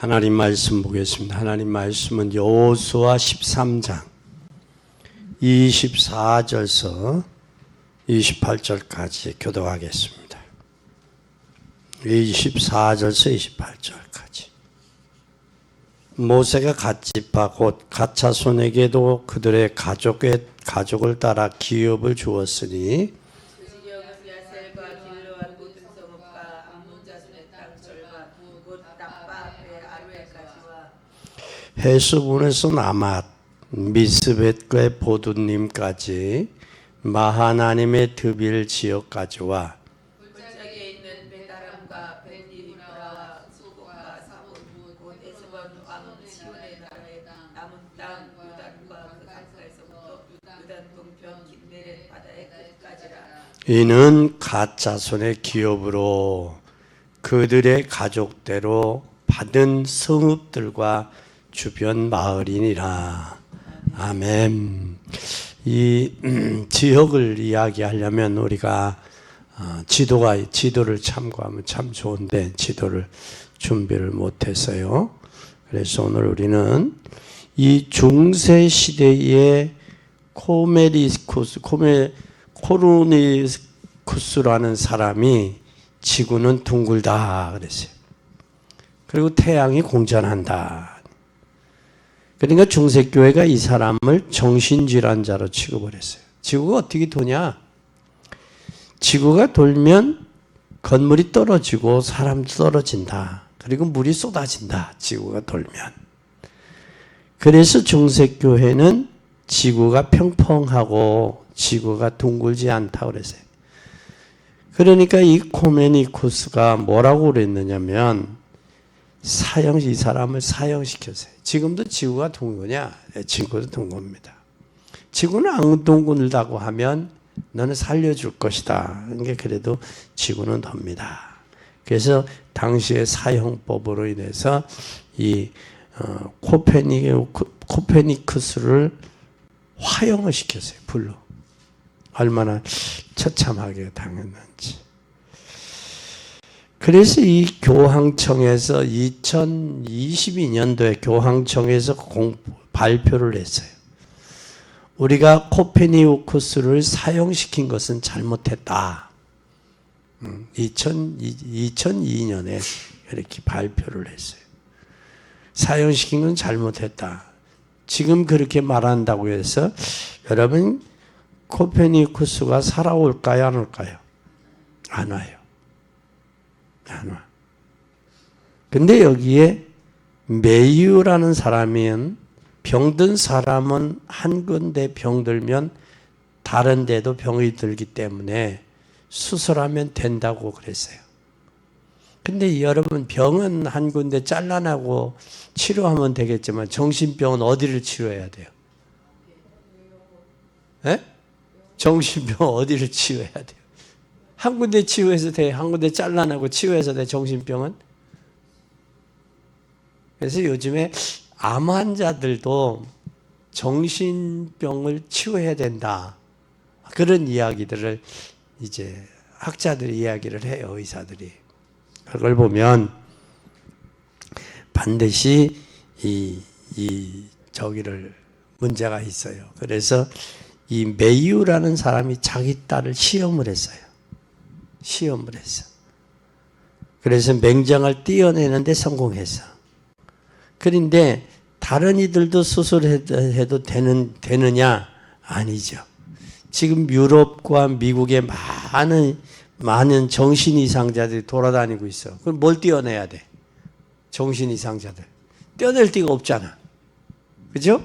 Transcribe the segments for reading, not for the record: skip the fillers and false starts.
하나님 말씀 보겠습니다. 하나님 말씀은 여호수아 13장 24절서 28절까지 교독하겠습니다. 24절서 28절까지. 모세가 갓집파 곧 갓자손에게도 그들의 가족을 따라 기업을 주었으니 헤스본에서 나맛 미스벳과 보두님까지 마하나님의 드빌 지역까지와 골짜기에 있는 베다람과 벤디리브라와 수곡과 사몬 곧 에스본 아몬 시온의 나라의 남은 땅 유단과 그 가까이서부터 유단 동편 긴메렛 바다의 끝까지라. 이는 갓 자손의 기업으로 그들의 가족대로 받은 성읍들과 주변 마을이니라. 아멘. 이 지역을 이야기하려면 우리가 지도를 참고하면 참 좋은데 지도를 준비를 못했어요. 그래서 오늘 우리는 이 중세 시대의 코르니쿠스라는 사람이 지구는 둥글다 그랬어요. 그리고 태양이 공전한다. 그러니까 중세교회가 이 사람을 정신질환자로 취급을 했어요. 지구가 어떻게 도냐? 지구가 돌면 건물이 떨어지고 사람도 떨어진다. 그리고 물이 쏟아진다. 지구가 돌면. 그래서 중세교회는 지구가 평평하고 지구가 둥글지 않다고 그랬어요. 그러니까 이 코메니쿠스가 뭐라고 그랬느냐면 이 사람을 사형시켰어요. 지금도 지구가 둥그냐? 네, 지구도 둥급니다. 지구는 안 둥글다고 하면 너는 살려줄 것이다. 그러니까 그래도 지구는 돕니다. 그래서 당시의 사형법으로 인해서 이 코페니쿠스를 화형을 시켰어요. 불로. 얼마나 처참하게 당했는지. 그래서 이 교황청에서 2022년도에 교황청에서 발표를 했어요. 우리가 코페니쿠스를 사형시킨 것은 잘못했다. 2002년에 이렇게 발표를 했어요. 사형시킨 건 잘못했다. 지금 그렇게 말한다고 해서 여러분 코페니쿠스가 살아올까요? 안 올까요? 안 와요. 안 와. 근데 여기에 메이유라는 사람은 병든 사람은 한 군데 병들면 다른 데도 병이 들기 때문에 수술하면 된다고 그랬어요. 근데 여러분 병은 한 군데 잘라내고 치료하면 되겠지만 정신병은 어디를 치료해야 돼요? 에? 정신병 어디를 치료해야 돼요? 한 군데 치유해서 돼. 한 군데 잘라내고 치유해서 돼. 정신병은. 그래서 요즘에 암 환자들도 정신병을 치유해야 된다. 그런 이야기들을 이제 학자들이 이야기를 해요. 의사들이. 그걸 보면 반드시 저기를 문제가 있어요. 그래서 이 메이유라는 사람이 자기 딸을 시험을 했어요. 시험을 했어. 그래서 맹장을 떼어내는데 성공했어. 그런데 다른 이들도 수술해도 되느냐? 아니죠. 지금 유럽과 미국에 많은 정신 이상자들이 돌아다니고 있어. 그럼 뭘 떼어내야 돼? 정신 이상자들. 떼어낼 데가 없잖아. 그죠?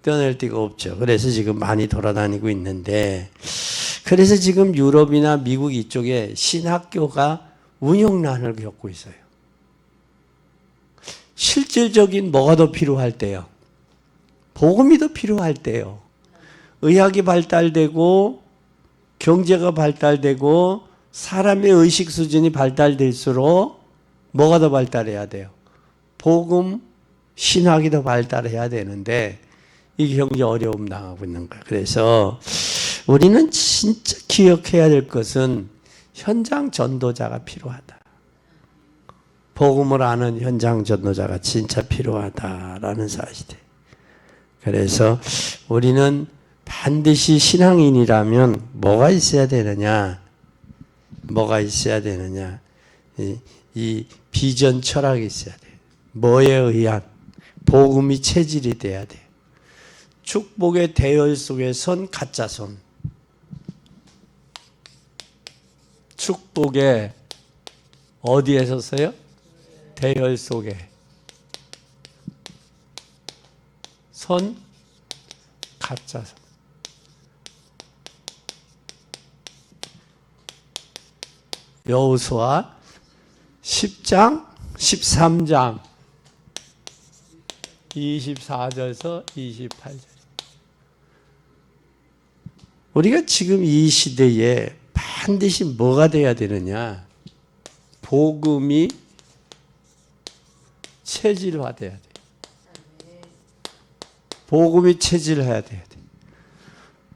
떼어낼 데가 없죠. 그래서 지금 많이 돌아다니고 있는데 그래서 지금 유럽이나 미국 이쪽에 신학교가 운영난을 겪고 있어요. 실질적인 뭐가 더 필요할 때요? 복음이 더 필요할 때요. 의학이 발달되고 경제가 발달되고 사람의 의식 수준이 발달될수록 뭐가 더 발달해야 돼요? 복음, 신학이 더 발달해야 되는데 이 경제 어려움 당하고 있는 거예요. 그래서 우리는 진짜 기억해야 될 것은 현장 전도자가 필요하다. 복음을 아는 현장 전도자가 진짜 필요하다라는 사실이에요. 그래서 우리는 반드시 신앙인이라면 뭐가 있어야 되느냐? 뭐가 있어야 되느냐? 이 비전 철학이 있어야 돼요. 뭐에 의한? 복음이 체질이 돼야 돼요. 축복의 대열 속에 선 가짜 손. 축복의 어디에 섰어요? 대열 속에. 선 가짜 선. 여호수아 10장 13장 24절에서 28절. 우리가 지금 이 시대에 반드시 뭐가 돼야 되느냐? 복음이 체질화돼야 돼. 복음이 체질화돼야 돼.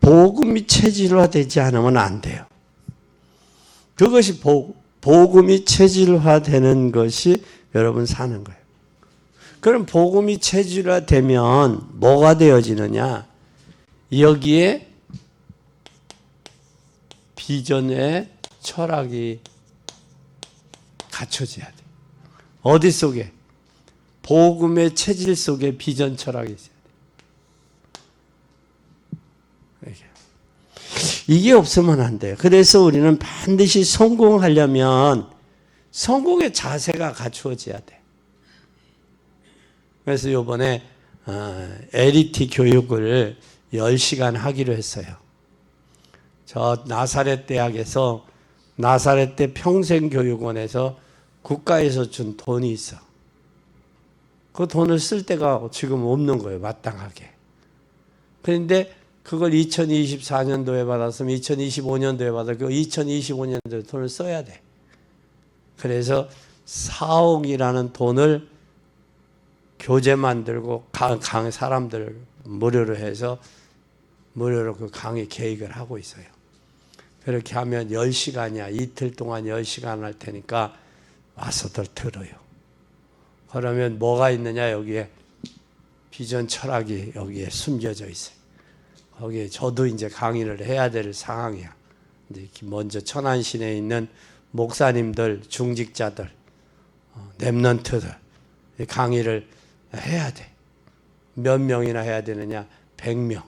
복음이 체질화되지 않으면 안 돼요. 그것이 복음이 체질화되는 것이 여러분 사는 거예요. 그럼 복음이 체질화되면 뭐가 되어지느냐? 여기에 비전의 철학이 갖춰져야 돼. 어디 속에? 복음의 체질 속에 비전 철학이 있어야 돼. 이게 없으면 안 돼요. 그래서 우리는 반드시 성공하려면 성공의 자세가 갖추어져야 돼. 그래서 이번에 LET 교육을 10시간 하기로 했어요. 저 나사렛 대학에서 나사렛 대 평생교육원에서 국가에서 준 돈이 있어. 그 돈을 쓸 데가 지금 없는 거예요. 마땅하게. 그런데 그걸 2024년도에 받았으면 2025년도에 받아. 그 2025년도에 돈을 써야 돼. 그래서 4억이라는 돈을 교재 만들고 사람들 무료로 해서 무료로 그 강의 계획을 하고 있어요. 그렇게 하면 10시간이야. 이틀 동안 10시간 할 테니까 와서들 들어요. 그러면 뭐가 있느냐? 여기에 비전 철학이 여기에 숨겨져 있어요. 거기에 저도 이제 강의를 해야 될 상황이야. 이제 먼저 천안시내에 있는 목사님들, 중직자들, 렘넌트들 강의를 해야 돼. 몇 명이나 해야 되느냐? 100명.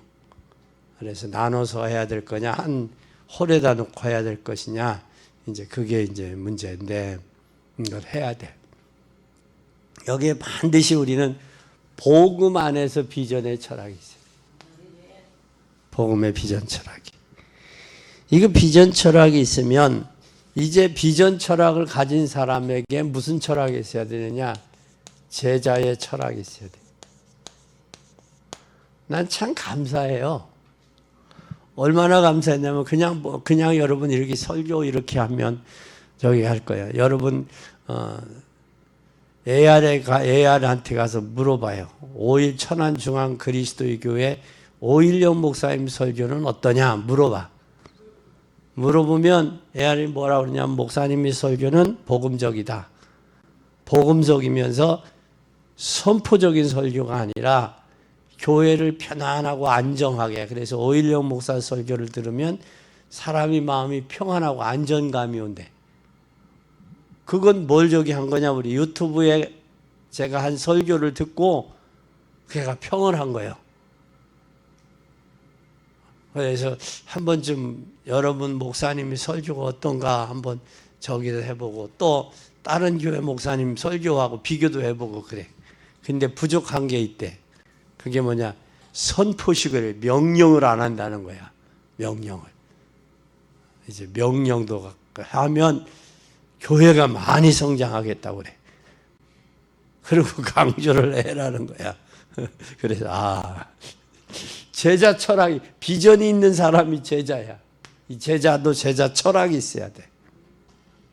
그래서 나눠서 해야 될 거냐? 한 홀에다 놓고 해야 될 것이냐? 이제 그게 이제 문제인데 이걸 해야 돼. 여기에 반드시 우리는 복음 안에서 비전의 철학이 있어요. 복음의 비전 철학이. 이거 비전 철학이 있으면 이제 비전 철학을 가진 사람에게 무슨 철학이 있어야 되느냐? 제자의 철학이 있어야 돼. 난 참 감사해요. 얼마나 감사했냐면 그냥 여러분 이렇게 설교 이렇게 하면 저기 할 거예요. 여러분 AR한테 가서 물어봐요. 천안 중앙 그리스도의 교회 오일영 목사님 설교는 어떠냐 물어봐. 물어보면 AR이 뭐라 그러냐면 목사님의 설교는 복음적이다. 복음적이면서 선포적인 설교가 아니라 교회를 편안하고 안정하게. 그래서 오일영 목사 설교를 들으면 사람이 마음이 평안하고 안정감이 온대. 그건 뭘 저기 한 거냐? 우리 유튜브에 제가 한 설교를 듣고 걔가 평을 한 거예요. 그래서 한 번쯤 여러분 목사님이 설교가 어떤가 한번 저기도 해보고 또 다른 교회 목사님 설교하고 비교도 해보고 그래. 근데 부족한 게 있대. 그게 뭐냐? 선포식을 명령을 안 한다는 거야. 명령을. 이제 명령도 하면 교회가 많이 성장하겠다고 그래. 그리고 강조를 해라는 거야. 그래서 제자 철학이 비전이 있는 사람이 제자야. 이 제자도 제자 철학이 있어야 돼.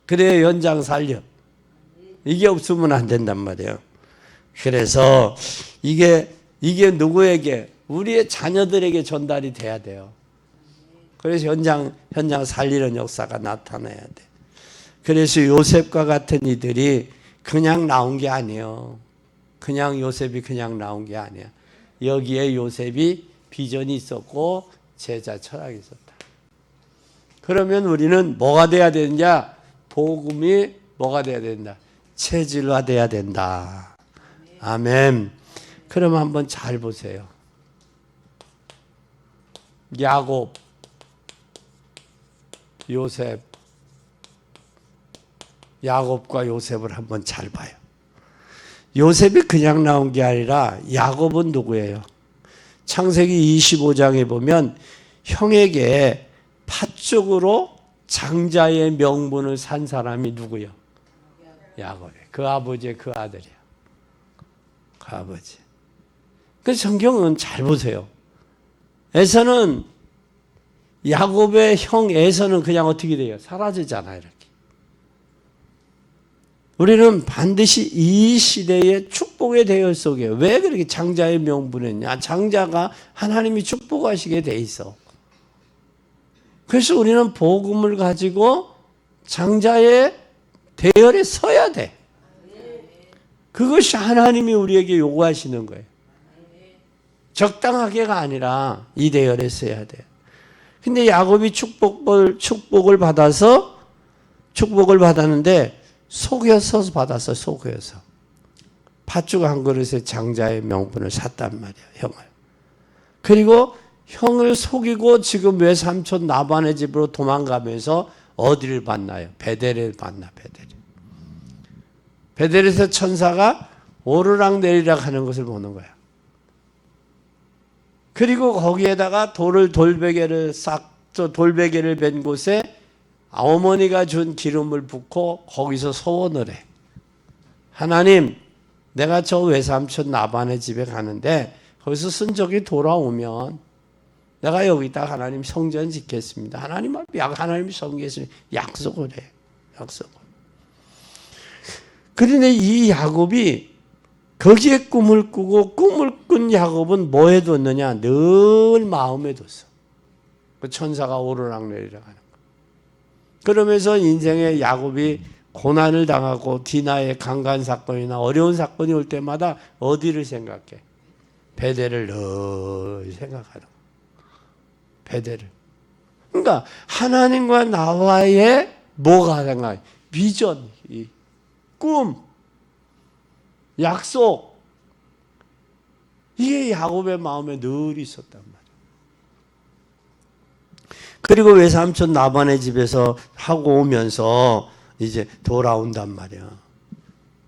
그래야 연장 살려. 이게 없으면 안 된단 말이에요. 그래서 이게 누구에게? 우리의 자녀들에게 전달이 돼야 돼요. 그래서 현장 살리는 역사가 나타나야 돼. 그래서 요셉과 같은 이들이 그냥 나온 게 아니에요. 그냥 요셉이 그냥 나온 게 아니야. 여기에 요셉이 비전이 있었고 제자 철학이 있었다. 그러면 우리는 뭐가 돼야 되느냐? 복음이 뭐가 돼야 된다? 체질화돼야 된다. 아멘. 그럼 한번 잘 보세요. 야곱, 요셉, 야곱과 요셉을 한번 잘 봐요. 요셉이 그냥 나온 게 아니라 야곱은 누구예요? 창세기 25장에 보면 형에게 팥죽으로 장자의 명분을 산 사람이 누구요? 야곱이에요. 그 아버지의 그 아들이에요. 그 아버지. 그 성경은 잘 보세요. 에서는 야곱의 형 에서는 그냥 어떻게 돼요? 사라지잖아요. 이렇게. 우리는 반드시 이 시대의 축복의 대열 속에 왜 그렇게 장자의 명분이냐? 장자가 하나님이 축복하시게 돼 있어. 그래서 우리는 복음을 가지고 장자의 대열에 서야 돼. 그것이 하나님이 우리에게 요구하시는 거예요. 적당하게가 아니라 이 대열에 서야 돼. 근데 야곱이 축복을 받았는데 속여서 받았어. 속여서. 팥죽 한 그릇에 장자의 명분을 샀단 말이야. 형을. 그리고 형을 속이고 지금 외삼촌 나반의 집으로 도망가면서 어디를 만나요? 베델을 만나. 베델에서 천사가 오르락 내리락 하는 것을 보는 거야. 그리고 거기에다가 돌베개를 벤 곳에 어머니가 준 기름을 붓고 거기서 소원을 해. 하나님, 내가 저 외삼촌 나반의 집에 가는데 거기서 순적이 돌아오면 내가 여기다 하나님 성전 짓겠습니다. 하나님이 성기했습니다. 약속을 해. 약속을. 그런데 이 야곱이 거기에 꿈을 꾸고 꿈을 꾼 야곱은 뭐 해뒀느냐? 늘 마음에 뒀어. 그 천사가 오르락내리락 하는 거. 그러면서 인생에 야곱이 고난을 당하고 디나의 강간 사건이나 어려운 사건이 올 때마다 어디를 생각해? 베델을 늘 생각하는 거. 베델을. 그러니까 하나님과 나와의 뭐가 생각해? 비전, 꿈, 약속. 이게 야곱의 마음에 늘 있었단 말이에요. 그리고 외삼촌 나반의 집에서 하고 오면서 이제 돌아온단 말이야.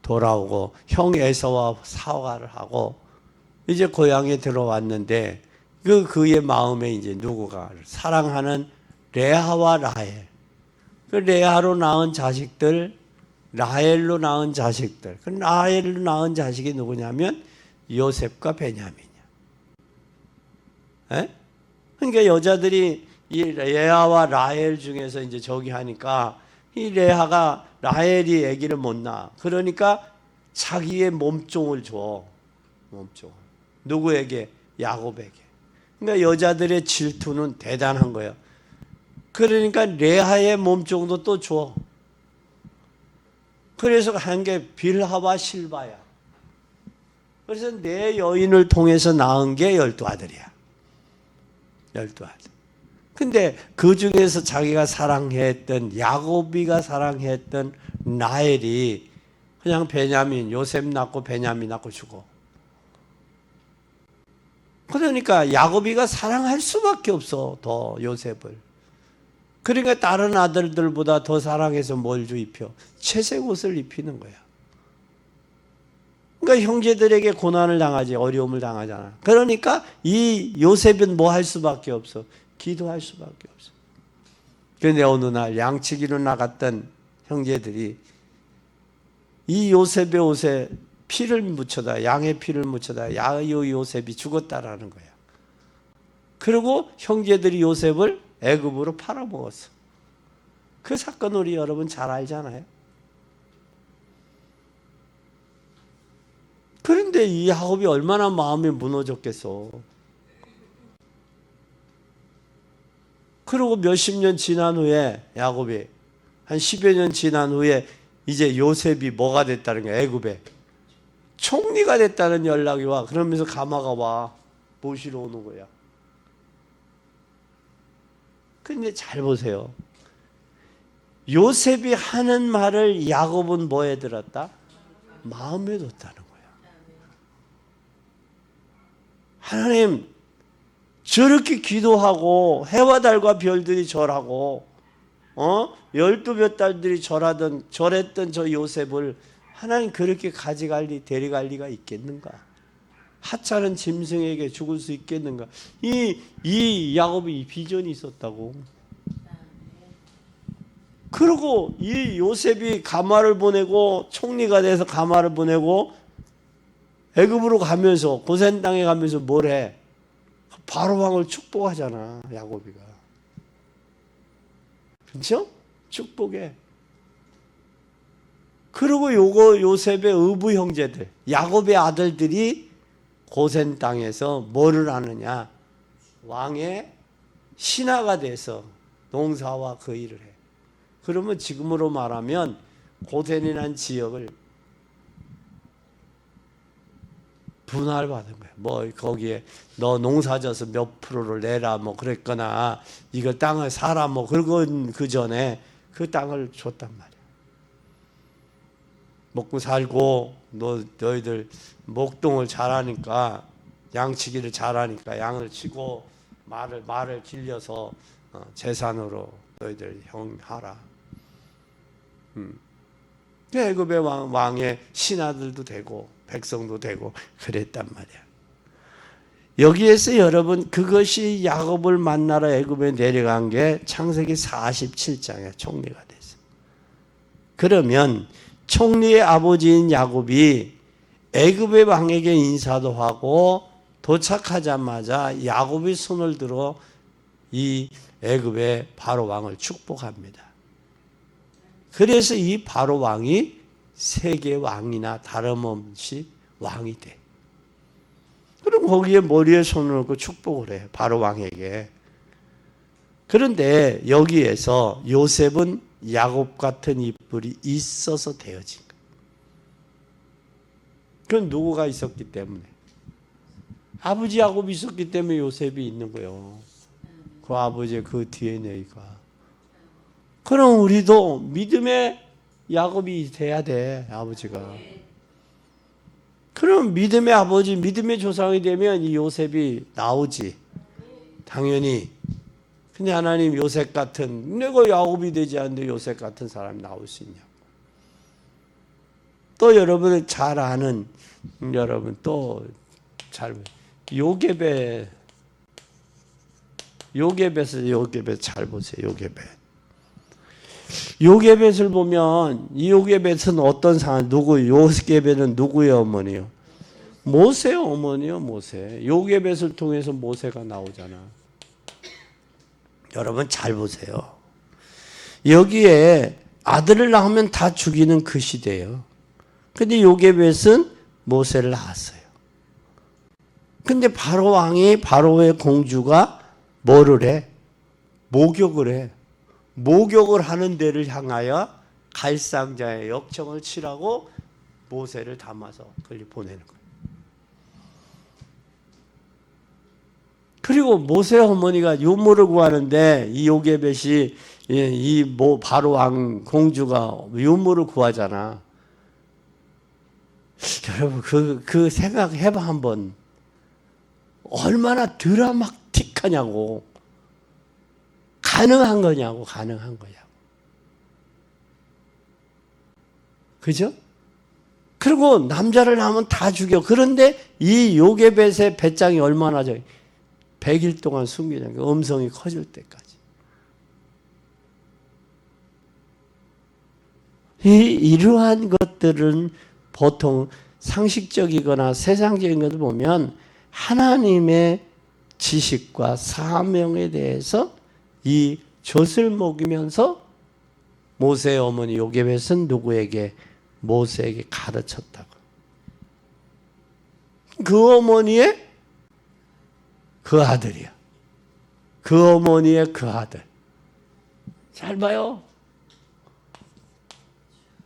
돌아오고 형 에서와 사과를 하고 이제 고향에 들어왔는데 그의 마음에 이제 누구가 사랑하는 레아와 라헬. 그 레아로 낳은 자식들, 라헬로 낳은 자식들. 그 라헬로 낳은 자식이 누구냐면 요셉과 베냐민이야. 에? 그러니까 여자들이 이 레아와 라헬 중에서 이제 저기 하니까 이 레아가 라헬이 아기를 못 낳아. 그러니까 자기의 몸종을 줘. 몸종. 누구에게? 야곱에게. 그러니까 여자들의 질투는 대단한 거예요. 그러니까 레아의 몸종도 또 줘. 그래서 한 게 빌하와 실바야. 그래서 내 여인을 통해서 낳은 게 12아들이야. 12아들. 근데 그 중에서 자기가 사랑했던 야곱이가 사랑했던 라헬이 그냥 베냐민, 요셉 낳고 베냐민 낳고 죽어. 그러니까 야곱이가 사랑할 수밖에 없어, 더 요셉을. 그러니까 다른 아들들보다 더 사랑해서 뭘 입혀? 채색 옷을 입히는 거야. 그러니까 형제들에게 고난을 당하지, 어려움을 당하잖아. 그러니까 이 요셉은 뭐 할 수밖에 없어? 기도할 수밖에 없어. 그런데 어느 날 양치기로 나갔던 형제들이 이 요셉의 옷에 피를 묻혀다, 양의 피를 묻혀다, 요셉이 죽었다라는 거야. 그리고 형제들이 요셉을 애굽으로 팔아먹었어. 그 사건 우리 여러분 잘 알잖아요. 그런데 이 야곱이 얼마나 마음이 무너졌겠어. 그리고 몇십 년 지난 후에 야곱이 한 10여 년 지난 후에 이제 요셉이 뭐가 됐다는 거야? 애굽에 총리가 됐다는 연락이 와. 그러면서 가마가 와 모시러 오는 거야. 근데 잘 보세요. 요셉이 하는 말을 야곱은 뭐에 들었다? 마음에 뒀다는 거야. 하나님, 저렇게 기도하고 해와 달과 별들이 절하고 12몇 달들이 절했던 저 요셉을 하나님 그렇게 데려갈 리가 있겠는가? 하찮은 짐승에게 죽을 수 있겠는가? 이 야곱이 이 비전이 있었다고. 그리고 이 요셉이 가마를 보내고 총리가 돼서 가마를 보내고 애굽으로 가면서 고센 땅에 가면서 뭘 해? 바로 왕을 축복하잖아, 야곱이가. 그렇죠? 축복해. 그리고 요셉의 의부 형제들, 야곱의 아들들이 고센 땅에서 뭐를 하느냐? 왕의 신하가 돼서 농사와 그 일을 해. 그러면 지금으로 말하면 고센이라는 지역을 분할을 받은 거야. 뭐 거기에 너 농사져서 몇 프로를 내라 뭐 그랬거나 이거 땅을 사라 뭐 그건 그 전에 그 땅을 줬단 말이야. 먹고 살고 너희들 목동을 잘하니까 양치기를 잘하니까 양을 치고 말을 길려서 재산으로 너희들 형 하라. 애굽의 왕의 신하들도 되고 백성도 되고 그랬단 말이야. 여기에서 여러분 그것이 야곱을 만나러 애굽에 내려간 게 창세기 47장에 총리가 됐어. 그러면 총리의 아버지인 야곱이 애굽의 왕에게 인사도 하고 도착하자마자 야곱이 손을 들어 이 애굽의 바로 왕을 축복합니다. 그래서 이 바로 왕이 세계 왕이나 다름없이 왕이 돼. 그럼 거기에 머리에 손을 얹고 축복을 해. 바로 왕에게. 그런데 여기에서 요셉은 야곱 같은 이뿔이 있어서 되어진 거예요. 그건 누구가 있었기 때문에? 아버지 야곱이 있었기 때문에 요셉이 있는 거예요. 그 아버지의 그 DNA가. 그럼 우리도 믿음의 야곱이 돼야 돼, 아버지가. 그럼 믿음의 아버지, 믿음의 조상이 되면 이 요셉이 나오지. 당연히. 근데 하나님 요셉 같은, 내가 야곱이 되지 않는데 요셉 같은 사람이 나올 수 있냐. 또 여러분을 잘 아는, 여러분 또 잘, 요게벳 잘 보세요, 요게벳. 요게벳을 보면 이 요게벳은 어떤 상황? 요게벳은 누구의 어머니요? 모세의 어머니요, 모세. 요게벳을 통해서 모세가 나오잖아. 여러분 잘 보세요. 여기에 아들을 낳으면 다 죽이는 그 시대예요. 근데 요게벳은 모세를 낳았어요. 근데 바로 왕이 바로의 공주가 뭐를 해? 목욕을 해. 목욕을 하는 데를 향하여 갈상자의 역청을 치라고 모세를 담아서 그리 보내는 거예요. 그리고 모세 어머니가 유모를 구하는데 이 요게벳이 바로 왕 공주가 유모를 구하잖아. 여러분 그 생각해봐 한번. 얼마나 드라마틱하냐고. 가능한 거냐고. 그죠? 그리고 남자를 낳으면 다 죽여. 그런데 이 요게벳의 배짱이 얼마나 져? 100일 동안 숨기는 거. 음성이 커질 때까지. 이러한 것들은 보통 상식적이거나 세상적인 것을 보면 하나님의 지식과 사명에 대해서 이 젖을 먹이면서 모세의 어머니 요게벳은 누구에게? 모세에게 가르쳤다고. 그 어머니의 그 아들이야. 그 어머니의 그 아들. 잘 봐요.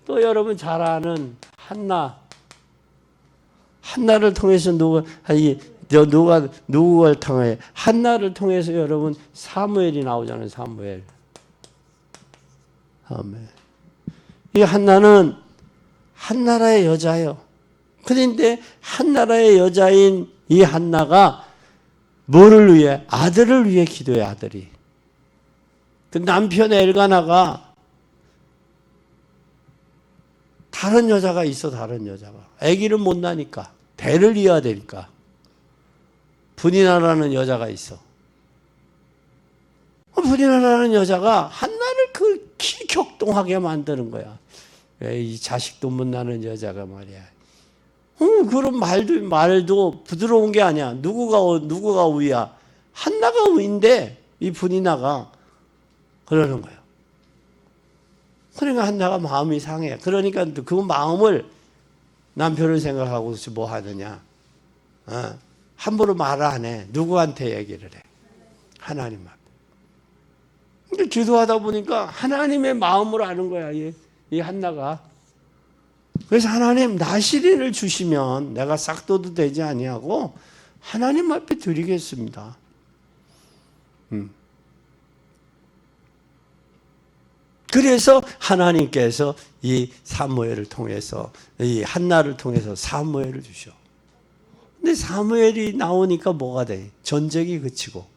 또 여러분 잘 아는 한나를 통해서 누구를 통해 한나를 통해서 여러분 사무엘이 나오잖아요. 사무엘. 아멘. 이 한나는 한 나라의 여자예요. 그런데 한 나라의 여자인 이 한나가 뭐를 위해? 아들을 위해 기도해. 아들이. 그 남편 엘가나가 다른 여자가 있어. 다른 여자가. 아기를 못 낳으니까. 대를 이어야 되니까. 분이나라는 여자가 있어. 분이나라는 여자가 한나를 그키 격동하게 만드는 거야. 이 자식도 못 낳는 여자가 말이야. 그런 말도 부드러운 게 아니야. 누구가 우야? 한나가 우인데 이 분이나가 그러는 거예요. 그러니까 한나가 마음이 상해. 그러니까 그 마음을 남편을 생각하고서 뭐 하느냐? 함부로 말을 안 해. 누구한테 얘기를 해? 하나님 앞에. 근데 기도하다 보니까 하나님의 마음을 아는 거야. 이 한나가. 그래서 하나님 나시린을 주시면 내가 싹도도 되지 아니하고 하나님 앞에 드리겠습니다. 그래서 하나님께서 이 사무엘을 통해서 이 한나를 통해서 사무엘을 주셔. 근데 사무엘이 나오니까 뭐가 돼? 전쟁이 그치고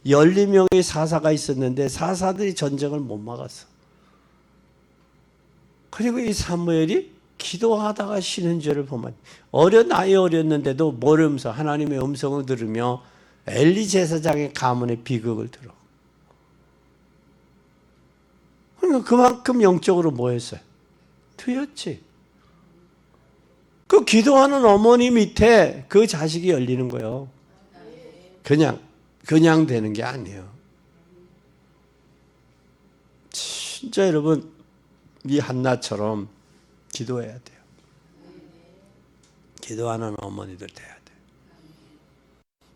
12명의 사사가 있었는데 사사들이 전쟁을 못 막았어. 그리고 이 사무엘이 기도하다가 쉬는 줄을 보면 나이 어렸는데도 모르면서 하나님의 음성을 들으며 엘리 제사장의 가문의 비극을 들어. 그러니까 그만큼 영적으로 뭐 했어요? 트였지. 그 기도하는 어머니 밑에 그 자식이 열리는 거예요. 그냥 되는 게 아니에요. 진짜 여러분 이 한나처럼 기도해야 돼요. 기도하는 어머니들 돼야 돼요.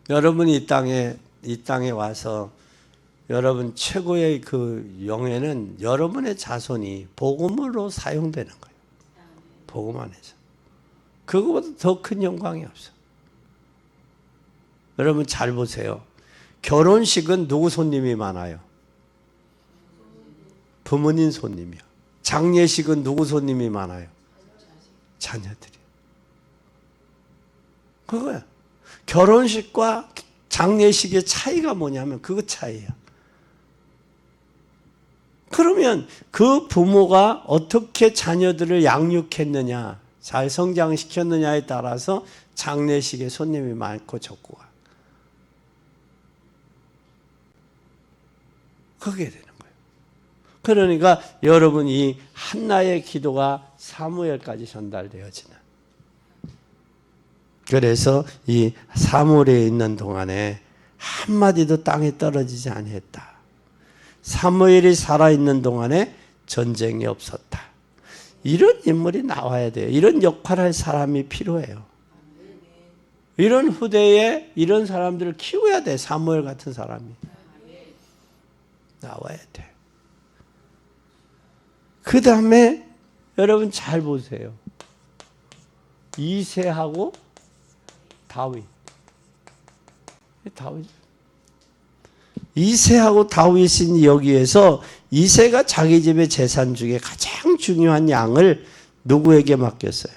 여러분이 이 땅에 와서 여러분 최고의 그 영예는 여러분의 자손이 복음으로 사용되는 거예요. 복음 안에서. 그거보다 더 큰 영광이 없어. 여러분 잘 보세요. 결혼식은 누구 손님이 많아요? 부모님 손님이요. 장례식은 누구 손님이 많아요? 자녀들이. 그거야. 결혼식과 장례식의 차이가 뭐냐면 그거 차이야. 그러면 그 부모가 어떻게 자녀들을 양육했느냐, 잘 성장시켰느냐에 따라서 장례식에 손님이 많고 적고 와. 그게 되는 거예요. 그러니까 여러분 이 한나의 기도가 사무엘까지 전달되어지는. 그래서 이 사무엘에 있는 동안에 한마디도 땅에 떨어지지 아니했다. 사무엘이 살아있는 동안에 전쟁이 없었다. 이런 인물이 나와야 돼요. 이런 역할을 할 사람이 필요해요. 이런 후대에 이런 사람들을 키워야 돼. 사무엘 같은 사람이 나와야 돼. 그 다음에 여러분 잘 보세요. 이새하고 다윗. 이새하고 다윗은 여기에서 이새가 자기 집의 재산 중에 가장 중요한 양을 누구에게 맡겼어요?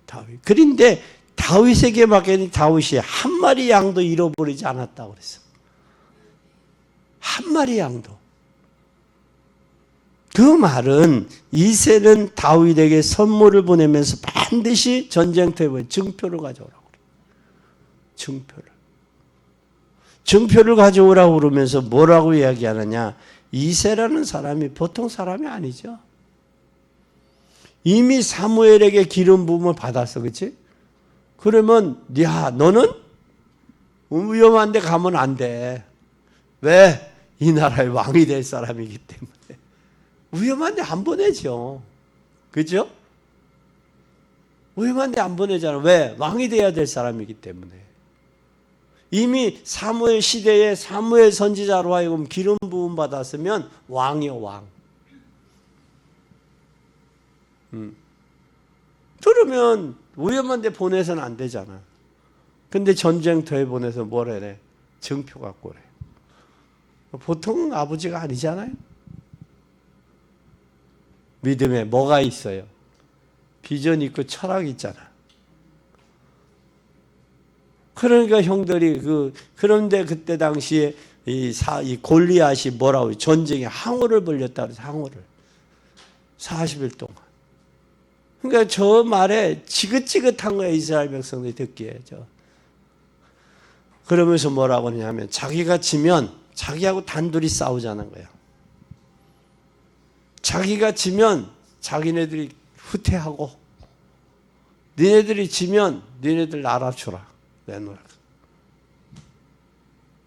다윗. 그런데 다윗에게 맡겼더니 다윗이 한 마리 양도 잃어버리지 않았다고 그랬어. 한 마리 양도. 그 말은 이새는 다윗에게 선물을 보내면서 반드시 전쟁터에 증표를 가져오라고 그래요. 증표를 가져오라고 그러면서 뭐라고 이야기하느냐? 이새라는 사람이 보통 사람이 아니죠. 이미 사무엘에게 기름 부음을 받았어. 그렇지? 그러면 야, 너는 위험한 데 가면 안 돼. 왜? 이 나라의 왕이 될 사람이기 때문에. 위험한 데 안 보내죠. 그죠? 위험한 데 안 보내잖아. 왜? 왕이 돼야 될 사람이기 때문에. 이미 사무엘 시대에 사무엘 선지자로 하여금 기름 부음 받았으면 왕이요, 왕. 그러면 위험한 데 보내서는 안 되잖아. 근데 전쟁터에 보내서 뭐라 해? 증표 갖고 그래. 보통 아버지가 아니잖아요. 믿음에 뭐가 있어요? 비전 있고 철학 있잖아. 그러니까 형들이 그런데 그때 당시에 이 골리앗이 뭐라고 전쟁에 항우를 벌렸다 그래서 항우를 40일 동안. 그러니까 저 말에 지긋지긋한 거야 이스라엘 백성들이 듣기에. 그러면서 뭐라고 하냐면 자기가 지면 자기하고 단둘이 싸우자는 거야. 자기가 지면 자기네들이 후퇴하고 니네들이 지면 니네들 알아주라. 내놓으라.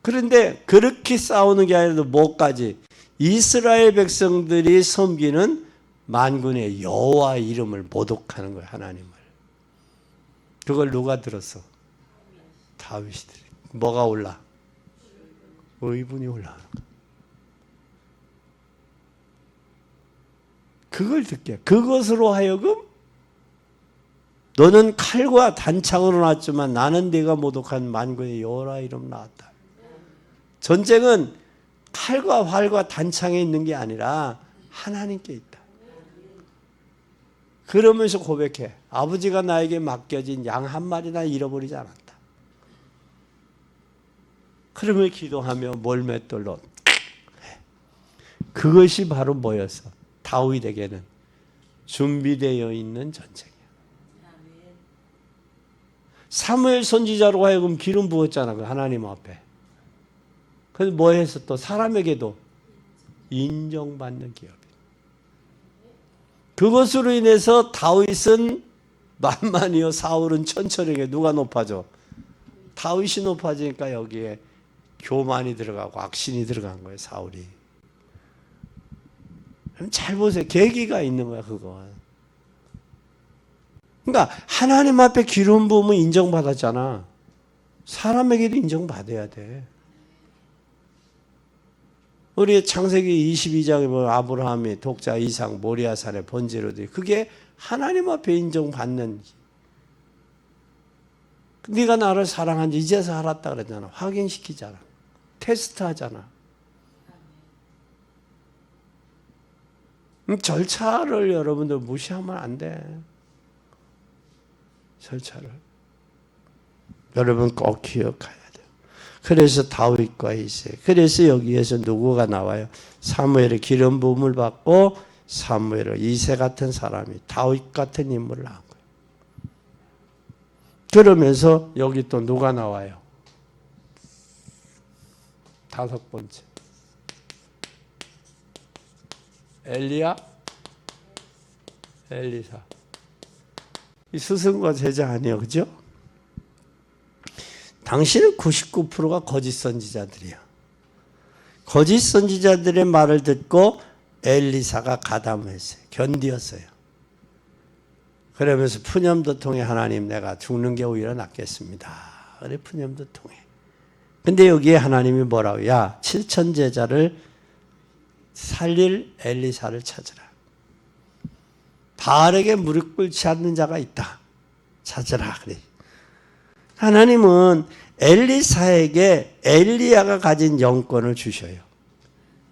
그런데 그렇게 싸우는 게 아니라 뭐까지? 이스라엘 백성들이 섬기는 만군의 여호와 이름을 모독하는 거예요. 하나님을. 그걸 누가 들었어? 다윗이 들어. 뭐가 올라? 의분이 올라오는 거야. 그걸 듣게. 그것으로 하여금 너는 칼과 단창으로 났지만 나는 네가 모독한 만군의 여호와 이름 나왔다. 전쟁은 칼과 활과 단창에 있는 게 아니라 하나님께 있다. 그러면서 고백해. 아버지가 나에게 맡겨진 양 한 마리나 잃어버리지 않았다. 그러면 기도하며 몰맷돌로 그것이 바로 뭐였어? 다윗에게는 준비되어 있는 전쟁이야. 사무엘 선지자로 하여금 기름 부었잖아. 하나님 앞에. 그래서 뭐 해서 또 사람에게도 인정받는 기업이야. 그것으로 인해서 다윗은 만만이요 사울은 천천히게 누가 높아져? 다윗이 높아지니까 여기에 교만이 들어가고 악신이 들어간 거예요. 사울이. 잘 보세요. 계기가 있는 거야 그거. 그러니까 하나님 앞에 기름 부으면 인정받았잖아. 사람에게도 인정받아야 돼. 우리 창세기 22장에 보면 아브라함이 독자 이삭 모리아산에 번제로 돼. 그게 하나님 앞에 인정받는. 네가 나를 사랑한지 이제서 알았다 그랬잖아. 확인시키잖아. 테스트하잖아. 절차를 여러분들 무시하면 안 돼. 절차를. 여러분 꼭 기억해야 돼요. 그래서 다윗과 이세. 그래서 여기에서 누구가 나와요? 사무엘의 기름 부음을 받고 사무엘의 이세 같은 사람이 다윗 같은 인물을 낳은 거예요. 그러면서 여기 또 누가 나와요? 다섯 번째. 엘리야, 엘리사. 이 스승과 제자 아니에요, 그죠? 당신은 99%가 거짓 선지자들이야. 거짓 선지자들의 말을 듣고 엘리사가 가담했어요. 견디었어요. 그러면서 푸념도 통해 하나님 내가 죽는 게 오히려 낫겠습니다. 그래 푸념도 통해. 근데 여기에 하나님이 뭐라고? 야 7천 제자를 살릴 엘리사를 찾으라. 바알에게 무릎 꿇지 않는 자가 있다. 찾으라 그래. 하나님은 엘리사에게 엘리야가 가진 영권을 주셔요.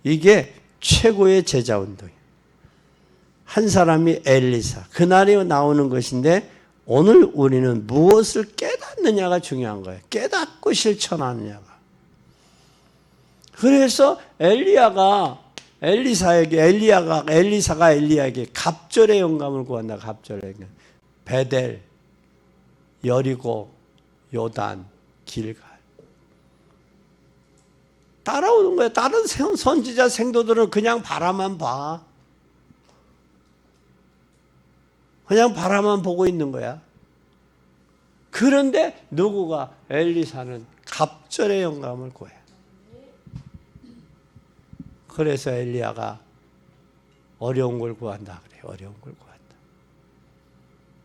이게 최고의 제자 운동이에요. 한 사람이 엘리사. 그날이 나오는 것인데 오늘 우리는 무엇을 깨닫느냐가 중요한 거예요. 깨닫고 실천하느냐가. 그래서 엘리사가 엘리야에게 갑절의 영감을 구한다. 갑절의 영감. 베델, 여리고, 요단, 길갈. 따라오는 거야. 다른 선지자 생도들은 그냥 바라만 봐. 그냥 바라만 보고 있는 거야. 그런데 누구가? 엘리사는 갑절의 영감을 구해. 그래서 엘리야가 어려운 걸 구한다 그래. 어려운 걸 구한다.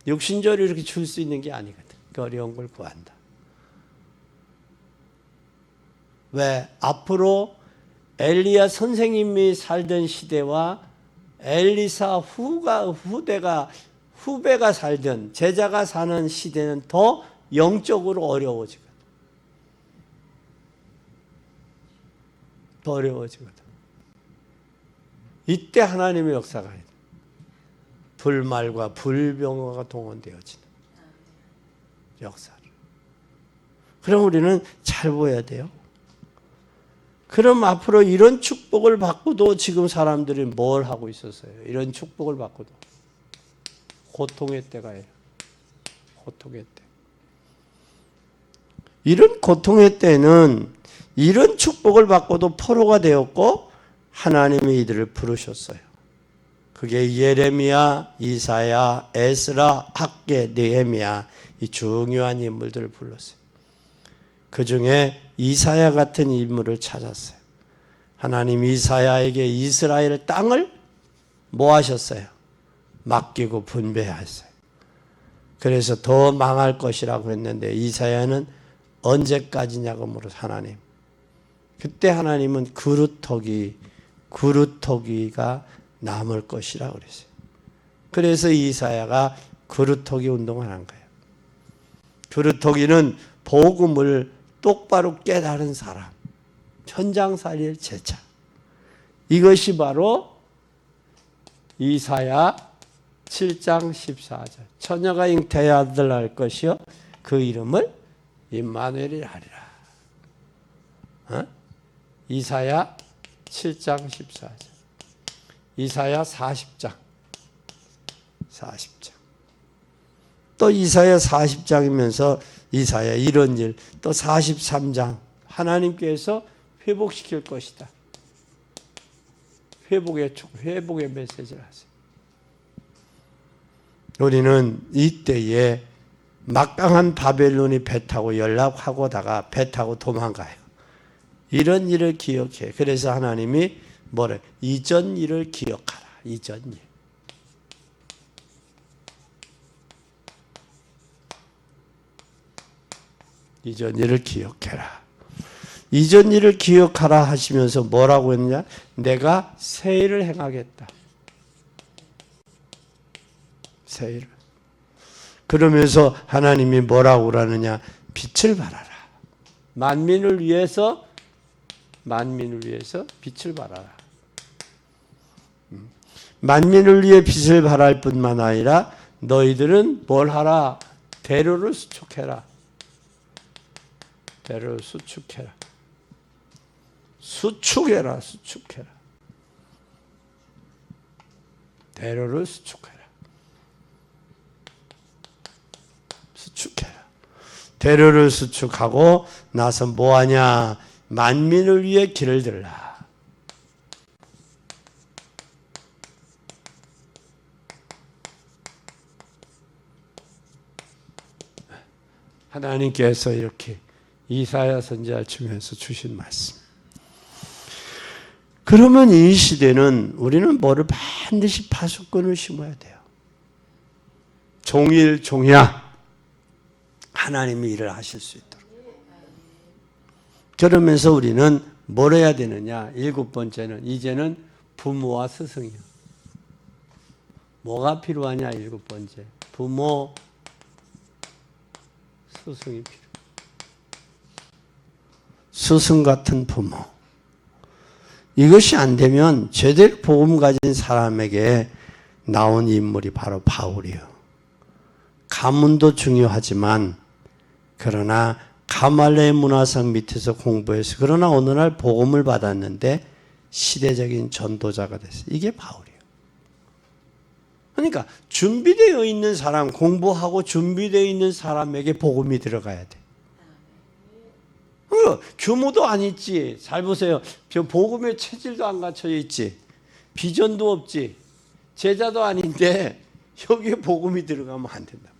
육신적으로 이렇게 줄 수 있는 게 아니거든. 그 어려운 걸 구한다. 왜? 앞으로 엘리야 선생님이 살던 시대와 엘리사 후배가 살던 제자가 사는 시대는 더 영적으로 어려워지거든. 더 어려워지거든. 이때 하나님의 역사가 있다. 불말과 불병화가 동원되어지는 역사를. 그럼 우리는 잘 보여야 돼요. 그럼 앞으로 이런 축복을 받고도 지금 사람들이 뭘 하고 있었어요? 이런 축복을 받고도 고통의 때가 예요. 고통의 때. 이런 고통의 때는 이런 축복을 받고도 포로가 되었고 하나님이 이들을 부르셨어요. 그게 예레미야, 이사야, 에스라, 학개, 느헤미야 이 중요한 인물들을 불렀어요. 그 중에 이사야 같은 인물을 찾았어요. 하나님 이사야에게 이스라엘 땅을 뭐 하셨어요? 맡기고 분배하셨어요. 그래서 더 망할 것이라고 했는데 이사야는 언제까지냐고 물어서 하나님. 그때 하나님은 그루터기가 남을 것이라고 그랬어요. 그래서 이사야가 그루터기 운동을 한 거예요. 그루터기는 복음을 똑바로 깨달은 사람, 천장살이의 제자. 이것이 바로 이사야 7장 14절. 처녀가 잉태의 아들 낳을 것이요 그 이름을 임마누엘이라 하리라. 이사야 7장 14절. 이사야 40장. 또 이사야 40장이면서 이사야 이런 일, 또 43장 하나님께서 회복시킬 것이다. 회복의 메시지를 하세요. 우리는 이때에 막강한 바벨론이 배 타고 연락하고다가 배 타고 도망가요. 이런 일을 기억해. 그래서 하나님이 뭐래? 이전 일을 기억하라. 이전 일. 이전 일을 기억해라. 이전 일을 기억하라 하시면서 뭐라고 했느냐? 내가 새 일을 행하겠다. 새 일을. 그러면서 하나님이 뭐라고 그러느냐? 빛을 발하라. 만민을 위해서 빛을 발하라. 만민을 위해 빛을 발할 뿐만 아니라 너희들은 뭘 하라? 대로를 수축해라. 대로를 수축해라. 수축해라. 대로를 수축해라. 대로를 수축하고 나서 뭐하냐? 만민을 위해 길을 들라. 하나님께서 이렇게 이사야 선지자를 통해서 주신 말씀. 그러면 이 시대는 우리는 뭐를 반드시 파수꾼을 심어야 돼요. 종일종야 하나님이 일을 하실 수 있도록. 그러면서 우리는 뭘 해야 되느냐? 7번째는 이제는 부모와 스승이요. 뭐가 필요하냐? 7번째. 부모, 스승이 필요해요. 스승 같은 부모. 이것이 안 되면 제대로 복음 가진 사람에게 나온 인물이 바로 바울이에요. 가문도 중요하지만 그러나 가말레 문화상 밑에서 공부해서 그러나 어느 날 복음을 받았는데 시대적인 전도자가 됐어요. 이게 바울이에요. 그러니까 준비되어 있는 사람, 공부하고 준비되어 있는 사람에게 복음이 들어가야 돼. 규모도 안 있지. 잘 보세요. 복음의 체질도 안 갖춰 있지. 비전도 없지. 제자도 아닌데 여기에 복음이 들어가면 안 된다.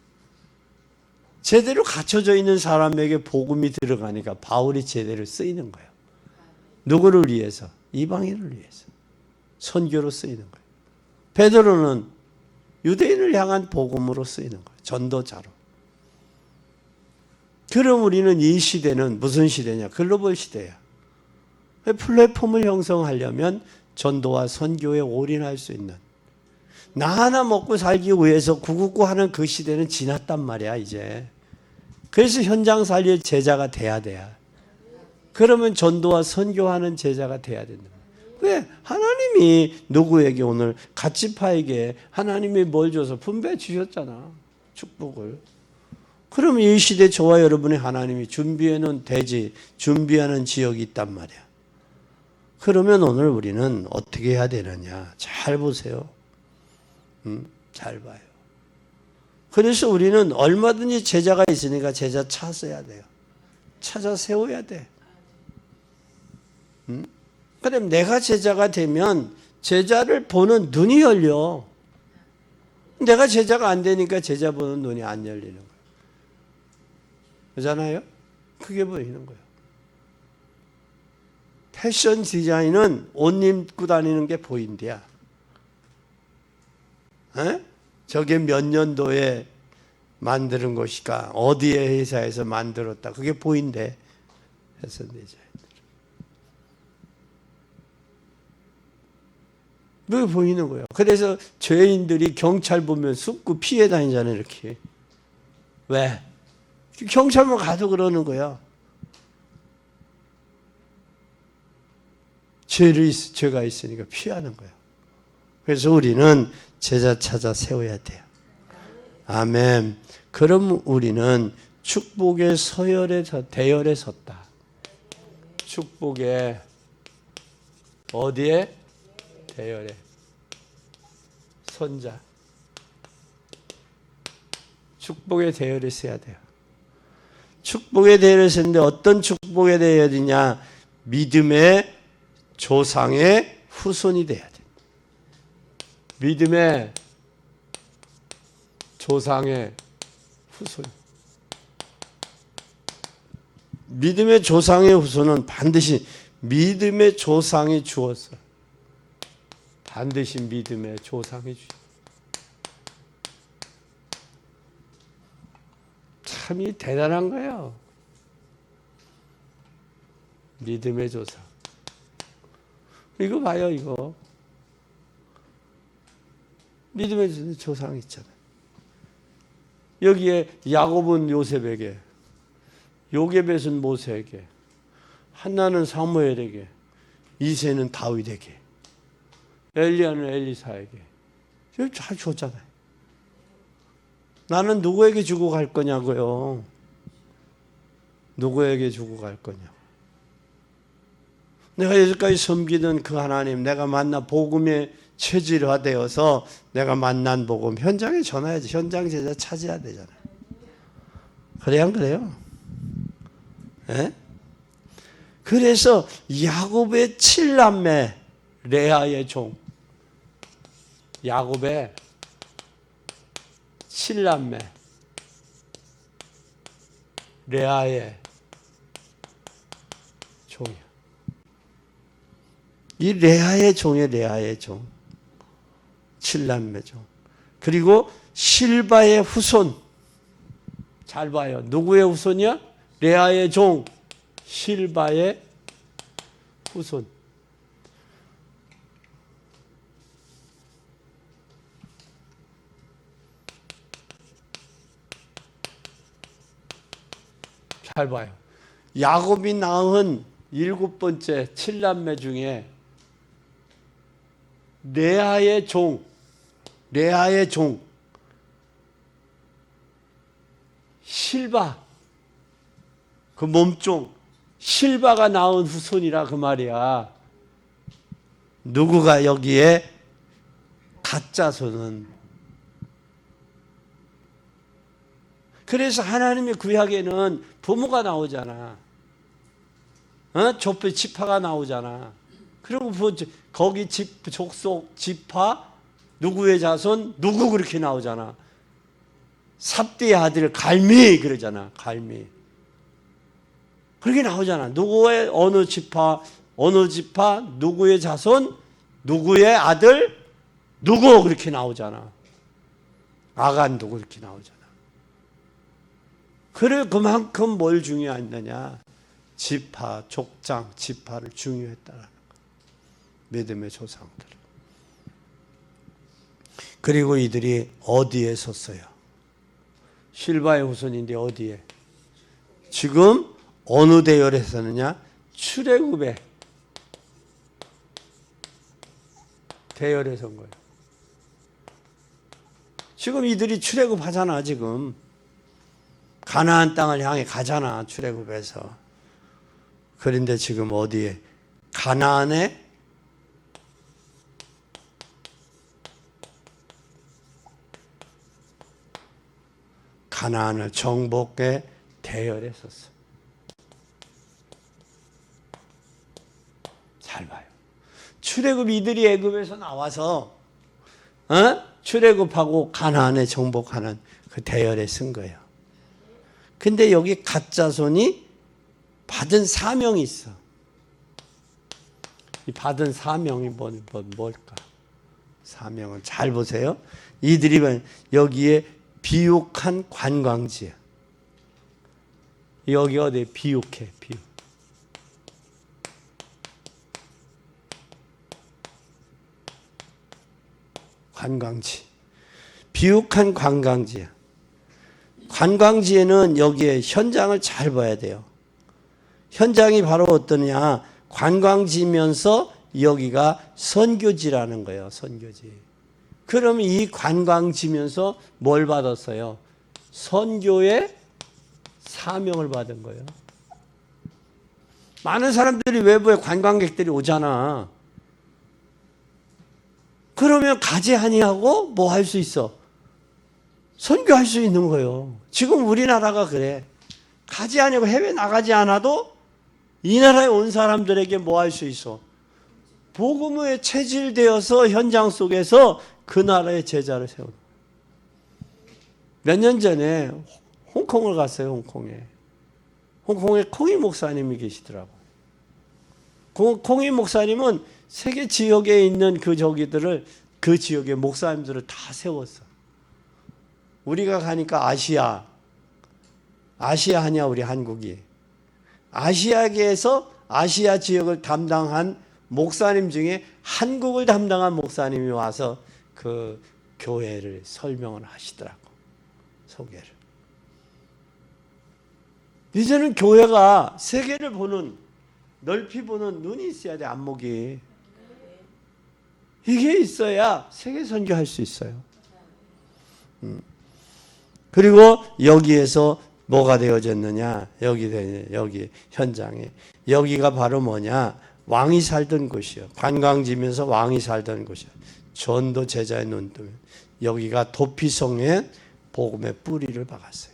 제대로 갖춰져 있는 사람에게 복음이 들어가니까 바울이 제대로 쓰이는 거예요. 누구를 위해서? 이방인을 위해서. 선교로 쓰이는 거예요. 베드로는 유대인을 향한 복음으로 쓰이는 거예요. 전도자로. 그럼 우리는 이 시대는 무슨 시대냐? 글로벌 시대야. 플랫폼을 형성하려면 전도와 선교에 올인할 수 있는 나 하나 먹고 살기 위해서 구구구 하는 그 시대는 지났단 말이야 이제. 그래서 현장 살려 제자가 돼야 돼. 그러면 전도와 선교하는 제자가 돼야 된다. 왜? 하나님이 누구에게 오늘 갓지파에게 하나님이 뭘 줘서 분배 주셨잖아. 축복을. 그러면 이 시대 저와 여러분의 하나님이 준비해놓은 대지, 준비하는 지역이 있단 말이야. 그러면 오늘 우리는 어떻게 해야 되느냐. 잘 보세요. 잘 봐요. 그래서 우리는 얼마든지 제자가 있으니까 제자 찾아야 돼요. 찾아 세워야 돼. 그럼 내가 제자가 되면 제자를 보는 눈이 열려. 내가 제자가 안 되니까 제자 보는 눈이 안 열리는 거예요. 그렇잖아요? 그게 보이는 거예요. 패션 디자인은 옷 입고 다니는 게 보인대야. 에? 저게 몇 년도에 만드는 것일까? 어디의 회사에서 만들었다. 그게 보인대. 패션 디자인. 그게 보이는 거예요. 그래서 죄인들이 경찰 보면 숨고 피해 다니잖아요, 이렇게. 왜? 경찰만 가도 그러는 거야. 죄가 있으니까 피하는 거야. 그래서 우리는 제자 찾아 세워야 돼요. 아멘. 그럼 우리는 축복의 대열에 섰다. 축복의 어디에? 대열에. 선자. 축복의 대열에 서야 돼요. 축복의 대열에 서는데 어떤 축복의 대열이냐? 믿음의 조상의 후손이 돼야 돼. 믿음의 조상의 후손. 믿음의 조상의 후손은 반드시 믿음의 조상이 주었어. 반드시 믿음의 조상이 주었어. 참이 대단한 거예요. 믿음의 조상. 이거 봐요, 이거. 믿음의 조상이 있잖아요. 여기에 야곱은 요셉에게, 요게벳은 모세에게, 한나는 사무엘에게, 이새는 다윗에게, 엘리야는 엘리사에게. 잘 줬잖아요. 나는 누구에게 주고 갈 거냐고요. 누구에게 주고 갈 거냐. 내가 여기까지 섬기던 그 하나님, 내가 만나 복음에 체질화되어서 내가 만난 복음 현장에 전해야지. 현장 제자 찾아야 되잖아요. 그래야 안 그래요? 예? 그래서 야곱의 7남매 레아의 종, 야곱의 7남매 레아의 종이야. 이 레아의 종이에요. 레아의 종. 7남매 종. 그리고 실바의 후손. 잘 봐요. 누구의 후손이야? 레아의 종. 실바의 후손. 잘 봐요. 야곱이 낳은 7번째 7남매 중에 레아의 종, 실바, 그 몸종, 실바가 낳은 후손이라 그 말이야. 누구가 여기에 가짜손은. 그래서 하나님의 구약에는 부모가 나오잖아. 좁혀 지파가 나오잖아. 그리고 거기 족속 지파 누구의 자손 누구 그렇게 나오잖아. 삽디의 아들 갈미 그러잖아. 갈미. 그렇게 나오잖아. 누구의 어느 지파 누구의 자손 누구의 아들 누구 그렇게 나오잖아. 아간 누구 그렇게 나오잖아. 그래 그만큼 뭘 중요했느냐. 지파, 족장, 지파를 중요했다라는 거. 믿음의 조상들. 그리고 이들이 어디에 섰어요? 실바의 후손인데 어디에? 지금 어느 대열에 서느냐? 출애굽의 대열에 선 거예요. 지금 이들이 출애굽하잖아. 지금 가나안 땅을 향해 가잖아. 출애굽해서. 그런데 지금 어디에? 가나안의 가나안을 정복의 대열에 섰어. 잘 봐요. 출애굽 이들이 애굽에서 나와서 출애굽하고 가나안에 정복하는 그 대열에 쓴 거예요. 근데 여기 갓자손이 받은 사명이 있어. 이 받은 사명이 뭘까? 사명은 잘 보세요. 이들이 여기에 비옥한 관광지야. 여기 어디 비옥해, 비옥. 관광지. 비옥한 관광지야. 관광지에는 여기에 현장을 잘 봐야 돼요. 현장이 바로 어떠냐? 관광지면서 여기가 선교지라는 거예요. 선교지. 그럼 이 관광지면서 뭘 받았어요? 선교의 사명을 받은 거예요. 많은 사람들이 외부에 관광객들이 오잖아. 그러면 가지 아니하고 뭐 할 수 있어? 선교할 수 있는 거예요. 지금 우리나라가 그래. 가지 아니고 해외 나가지 않아도 이 나라에 온 사람들에게 뭐 할 수 있어? 복음에 체질되어서 현장 속에서 그 나라의 제자를 세우는 거예요. 몇 년 전에 홍콩을 갔어요. 홍콩에. 홍콩에 콩이 목사님이 계시더라고. 콩이 목사님은 세계 지역에 있는 그 지역의 목사님들을 다 세웠어. 우리가 가니까 아시아 하냐 우리 한국이. 아시아계에서 아시아 지역을 담당한 목사님 중에 한국을 담당한 목사님이 와서 그 교회를 설명을 하시더라고. 소개를. 이제는 교회가 세계를 보는, 넓이 보는 눈이 있어야 돼. 안목이. 이게 있어야 세계 선교할 수 있어요. 그리고 여기에서 뭐가 되어졌느냐? 여기 현장에. 여기가 바로 뭐냐? 왕이 살던 곳이요. 관광지면서 왕이 살던 곳이요. 전도 제자의 눈뜨면 여기가 도피성에 복음의 뿌리를 박았어요.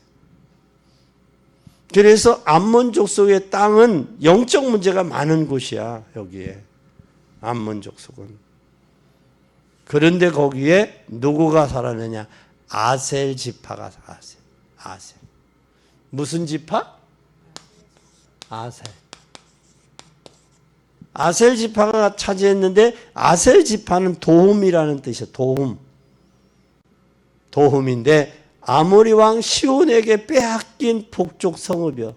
그래서 암몬 족속의 땅은 영적 문제가 많은 곳이야. 여기에 암몬 족속은. 그런데 거기에 누구가 살았느냐? 아셀 지파가 살았어요. 아셀. 무슨 지파? 아셀. 아셀 지파가 차지했는데 아셀 지파는 도움이라는 뜻이에요. 도움인데 아모리 왕 시온에게 빼앗긴 북쪽 성읍이요.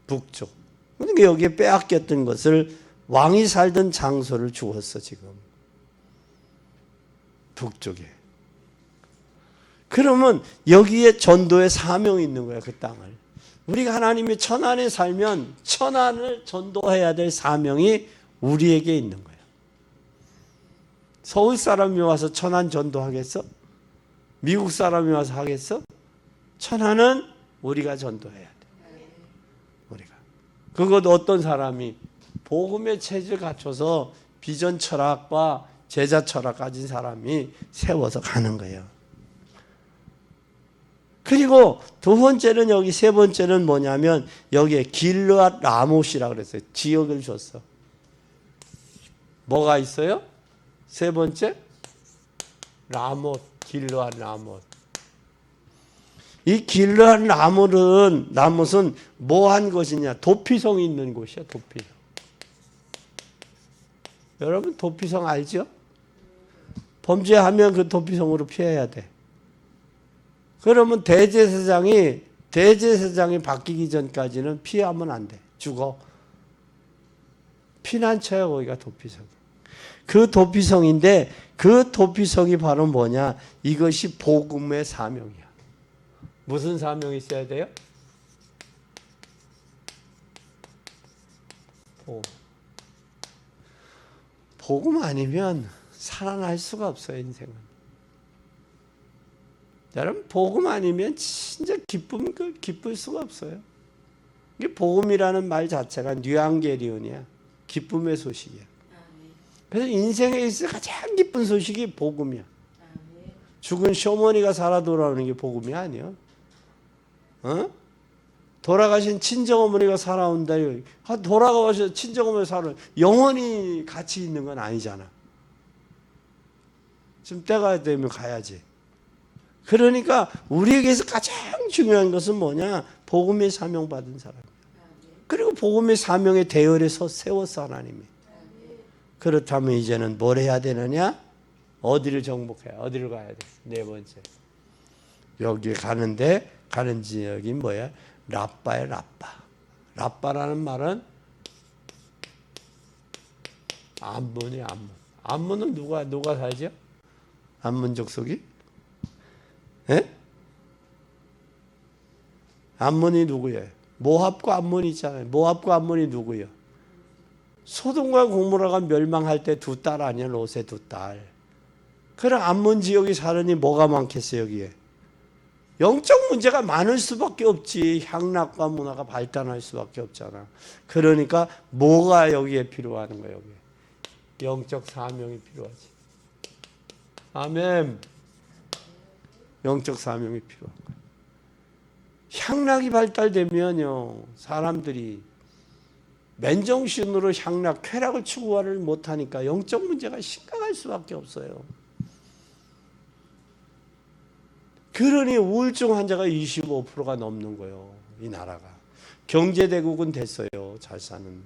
북쪽. 그러니까 여기에 빼앗겼던 것을 왕이 살던 장소를 주었어 지금. 북쪽에. 그러면 여기에 전도의 사명이 있는 거야. 그 땅을. 우리가 하나님의 천안에 살면 천안을 전도해야 될 사명이 우리에게 있는 거야. 서울 사람이 와서 천안 전도하겠어? 미국 사람이 와서 하겠어? 천안은 우리가 전도해야 돼. 우리가. 그것도 어떤 사람이 복음의 체질 갖춰서 비전 철학과 제자 철학 가진 사람이 세워서 가는 거예요. 그리고 두 번째는 여기 세 번째는 뭐냐면 여기에 길르앗 라못이라고 그랬어요. 지역을 줬어. 뭐가 있어요? 세 번째? 라못, 길르앗 라못. 이 길르앗 라못은 뭐 한 것이냐? 도피성이 있는 곳이야. 도피성. 여러분 도피성 알죠? 범죄하면 그 도피성으로 피해야 돼. 그러면 대제사장이 바뀌기 전까지는 피하면 안 돼. 죽어. 피난처야 거기가 도피성. 그 도피성인데 그 도피성이 바로 뭐냐? 이것이 복음의 사명이야. 무슨 사명이 있어야 돼요? 복음 아니면 살아날 수가 없어요, 인생은. 여러분, 복음 아니면 진짜 기쁠 수가 없어요. 이게 복음이라는 말 자체가 뉴앙게리온이야. 기쁨의 소식이야. 그래서 인생에 있어 가장 기쁜 소식이 복음이야. 죽은 시어머니가 살아 돌아오는 게 복음이 아니야. 돌아가신 친정어머니가 살아온다. 돌아가셔서 친정어머니 살아 영원히 같이 있는 건 아니잖아. 지금 때가 되면 가야지. 그러니까 우리에게서 가장 중요한 것은 뭐냐? 복음의 사명 받은 사람이야. 그리고 복음의 사명의 대열에 세웠어, 하나님이. 그렇다면 이제는 뭘 해야 되느냐? 어디를 정복해야, 어디를 가야 돼? 네 번째. 여기 가는데, 가는 지역이 뭐야? 라빠야, 라빠. 라빠라는 말은 암몬이야, 암몬. 암몬은 누가 살죠? 암몬 족속이? 예? 암몬이 누구예요? 모압과 암몬이 있잖아요. 모압과 암몬이 누구예요? 소돔과 고모라가 멸망할 때 두 딸 아니야? 롯의 두 딸. 그럼 암몬 지역이 사느니 뭐가 많겠어요, 여기에? 영적 문제가 많을 수밖에 없지. 향락과 문화가 발달할 수밖에 없잖아. 그러니까 뭐가 여기에 필요하는 거예요, 여기에? 영적 사명이 필요하지. 아멘. 영적 사명이 필요한 거예요. 향락이 발달되면요, 사람들이 맨정신으로 향락, 쾌락을 추구하를 못하니까 영적 문제가 심각할 수밖에 없어요. 그러니 우울증 환자가 25%가 넘는 거예요, 이 나라가. 경제대국은 됐어요, 잘 사는.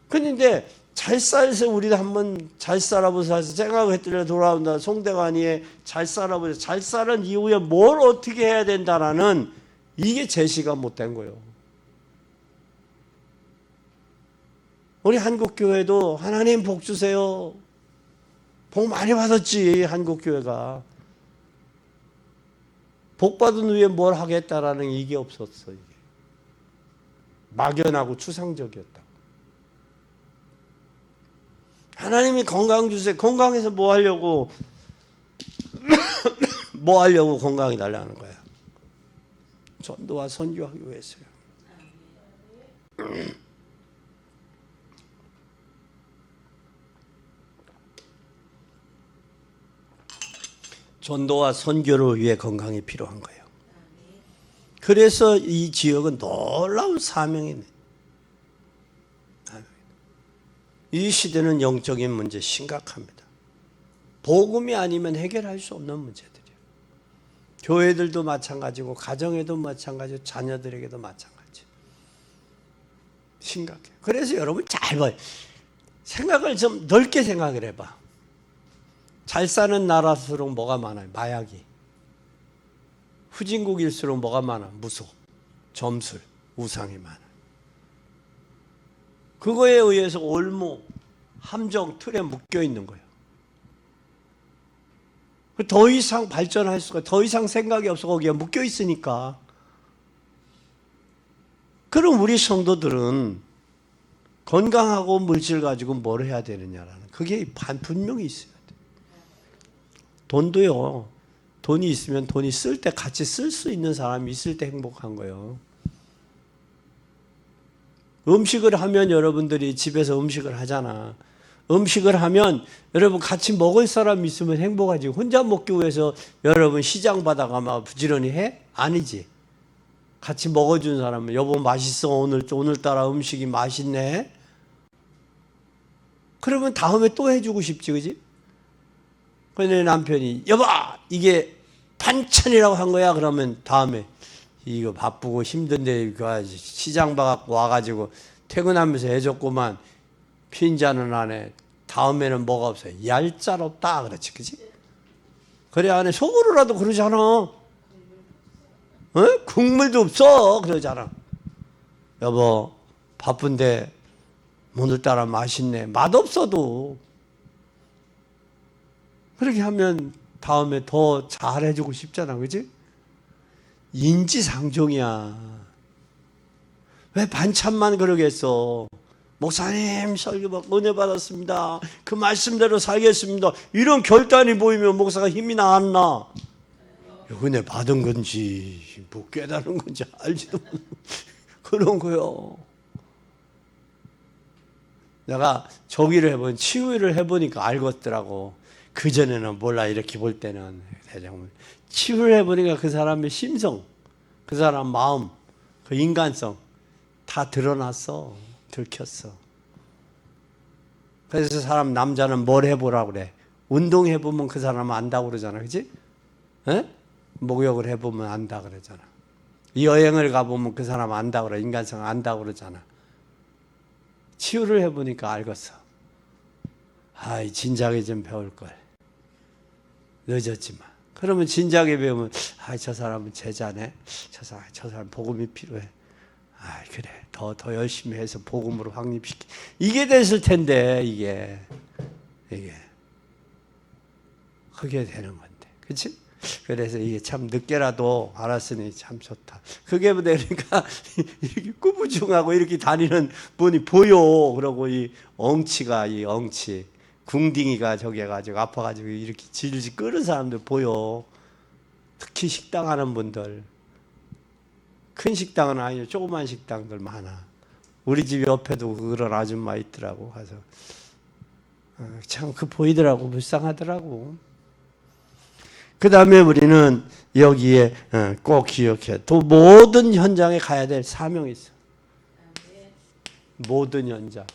그런데 잘 살아서 우리도 한번 잘 살아보자 생각했더니 돌아온다. 송대관이의 잘 살아보자. 잘 살은 이후에 뭘 어떻게 해야 된다라는 이게 제시가 못된 거예요. 우리 한국교회도 하나님 복 주세요. 복 많이 받았지, 한국교회가. 복 받은 후에 뭘 하겠다라는 이게 없었어. 이게. 막연하고 추상적이었다. 하나님이 건강 주세요. 건강해서 뭐 하려고 뭐 하려고 건강이 달라는 거야. 전도와 선교하기 위해서요. 전도와 선교를 위해 건강이 필요한 거예요. 그래서 이 지역은 놀라운 사명이 있네. 이 시대는 영적인 문제 심각합니다. 복음이 아니면 해결할 수 없는 문제들이에요. 교회들도 마찬가지고 가정에도 마찬가지고 자녀들에게도 마찬가지. 심각해요. 그래서 여러분 잘 봐요. 생각을 좀 넓게 생각을 해봐. 잘 사는 나라일수록 뭐가 많아요? 마약이. 후진국일수록 뭐가 많아? 무속, 점술, 우상이 많아. 그거에 의해서 올무, 함정, 틀에 묶여 있는 거예요. 더 이상 발전할 수가, 더 이상 생각이 없어 거기에 묶여 있으니까. 그럼 우리 성도들은 건강하고 물질 가지고 뭘 해야 되느냐라는 그게 분명히 있어야 돼. 돈도요. 돈이 있으면 돈이 쓸 때 같이 쓸 수 있는 사람이 있을 때 행복한 거예요. 음식을 하면 여러분들이 집에서 음식을 하잖아. 음식을 하면 여러분 같이 먹을 사람 있으면 행복하지. 혼자 먹기 위해서 여러분 시장 바다가 막 부지런히 해? 아니지. 같이 먹어준 사람은 여보 맛있어. 오늘따라 음식이 맛있네. 그러면 다음에 또 해주고 싶지, 그지? 근데 남편이 여보 이게 반찬이라고 한 거야. 그러면 다음에 이거 바쁘고 힘든데 시장 봐갖고 와가지고 퇴근하면서 해줬구만. 핀자는 안 해. 다음에는 뭐가 없어요? 얄짤없다. 그렇지, 그지? 그래 안에 속으로라도 그러잖아. 어? 국물도 없어. 그러잖아. 여보 바쁜데 오늘따라 맛있네. 맛없어도 그렇게 하면 다음에 더 잘해주고 싶잖아, 그지? 인지상정이야. 왜 반찬만 그러겠어? 목사님 설교 받고 은혜 받았습니다. 그 말씀대로 살겠습니다. 이런 결단이 보이면 목사가 힘이 나왔나? 은혜 받은 건지 뭐 깨달은 건지 알지도 못하는 그런 거요. 내가 조기를 해보니 치유를 해보니까 알겠더라고. 그전에는 몰라 이렇게 볼 때는 대장님 치유를 해보니까 그 사람의 심성, 그 사람 마음, 그 인간성 다 드러났어. 들켰어. 그래서 사람 남자는 뭘 해보라고 그래. 운동해보면 그 사람 안다고 그러잖아. 그치? 에? 목욕을 해보면 안다 그러잖아. 여행을 가보면 그 사람 안다 그래. 인간성 안다 그러잖아. 치유를 해보니까 알겠어. 아이 진작에 좀 배울걸. 늦었지만. 그러면 진작에 배우면 저 사람은 제자네. 저 사람 복음이 필요해. 그래. 더 열심히 해서 복음으로 확립시키. 이게 됐을 텐데 이게 그게 되는 건데. 그렇지? 그래서 이게 참 늦게라도 알았으니 참 좋다. 그게 그러니까 이렇게 꾸부중하고 이렇게 다니는 분이 보여. 그러고 이 엉치 궁딩이가 저기 해가지고 아파가지고 이렇게 질질 끄는 사람들 보여. 특히 식당 하는 분들. 큰 식당은 아니에요. 조그만 식당들 많아. 우리 집 옆에도 그런 아줌마 있더라고. 가서 참 그 보이더라고. 불쌍하더라고. 그 다음에 우리는 여기에 꼭 기억해. 또 모든 현장에 가야 될 사명이 있어. 모든 현장.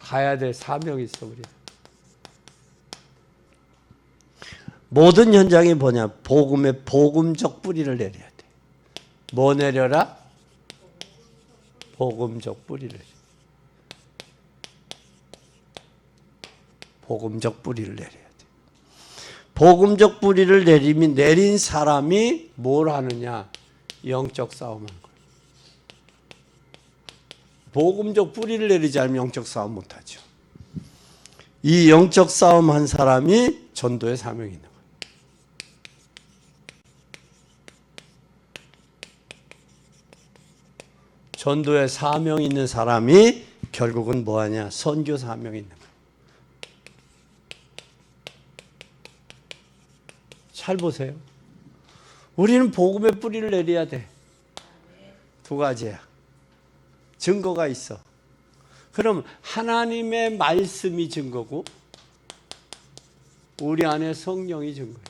가야 될 사명이 있어, 우리. 모든 현장이 뭐냐? 복음의 복음적 뿌리를 내려야 돼. 뭐 내려라? 복음적 뿌리를. 복음적 뿌리를 내려야 돼. 복음적 뿌리를 내린 사람이 뭘 하느냐? 영적 싸움하는 거예요. 복음적 뿌리를 내리지 않으면 영적 싸움 못하죠. 이 영적 싸움 한 사람이 전도의 사명이 있는 거예요. 전도의 사명이 있는 사람이 결국은 뭐하냐? 선교 사명이 있는 거예요. 잘 보세요. 우리는 복음의 뿌리를 내려야 돼. 두 가지야. 증거가 있어. 그럼 하나님의 말씀이 증거고 우리 안에 성령이 증거야.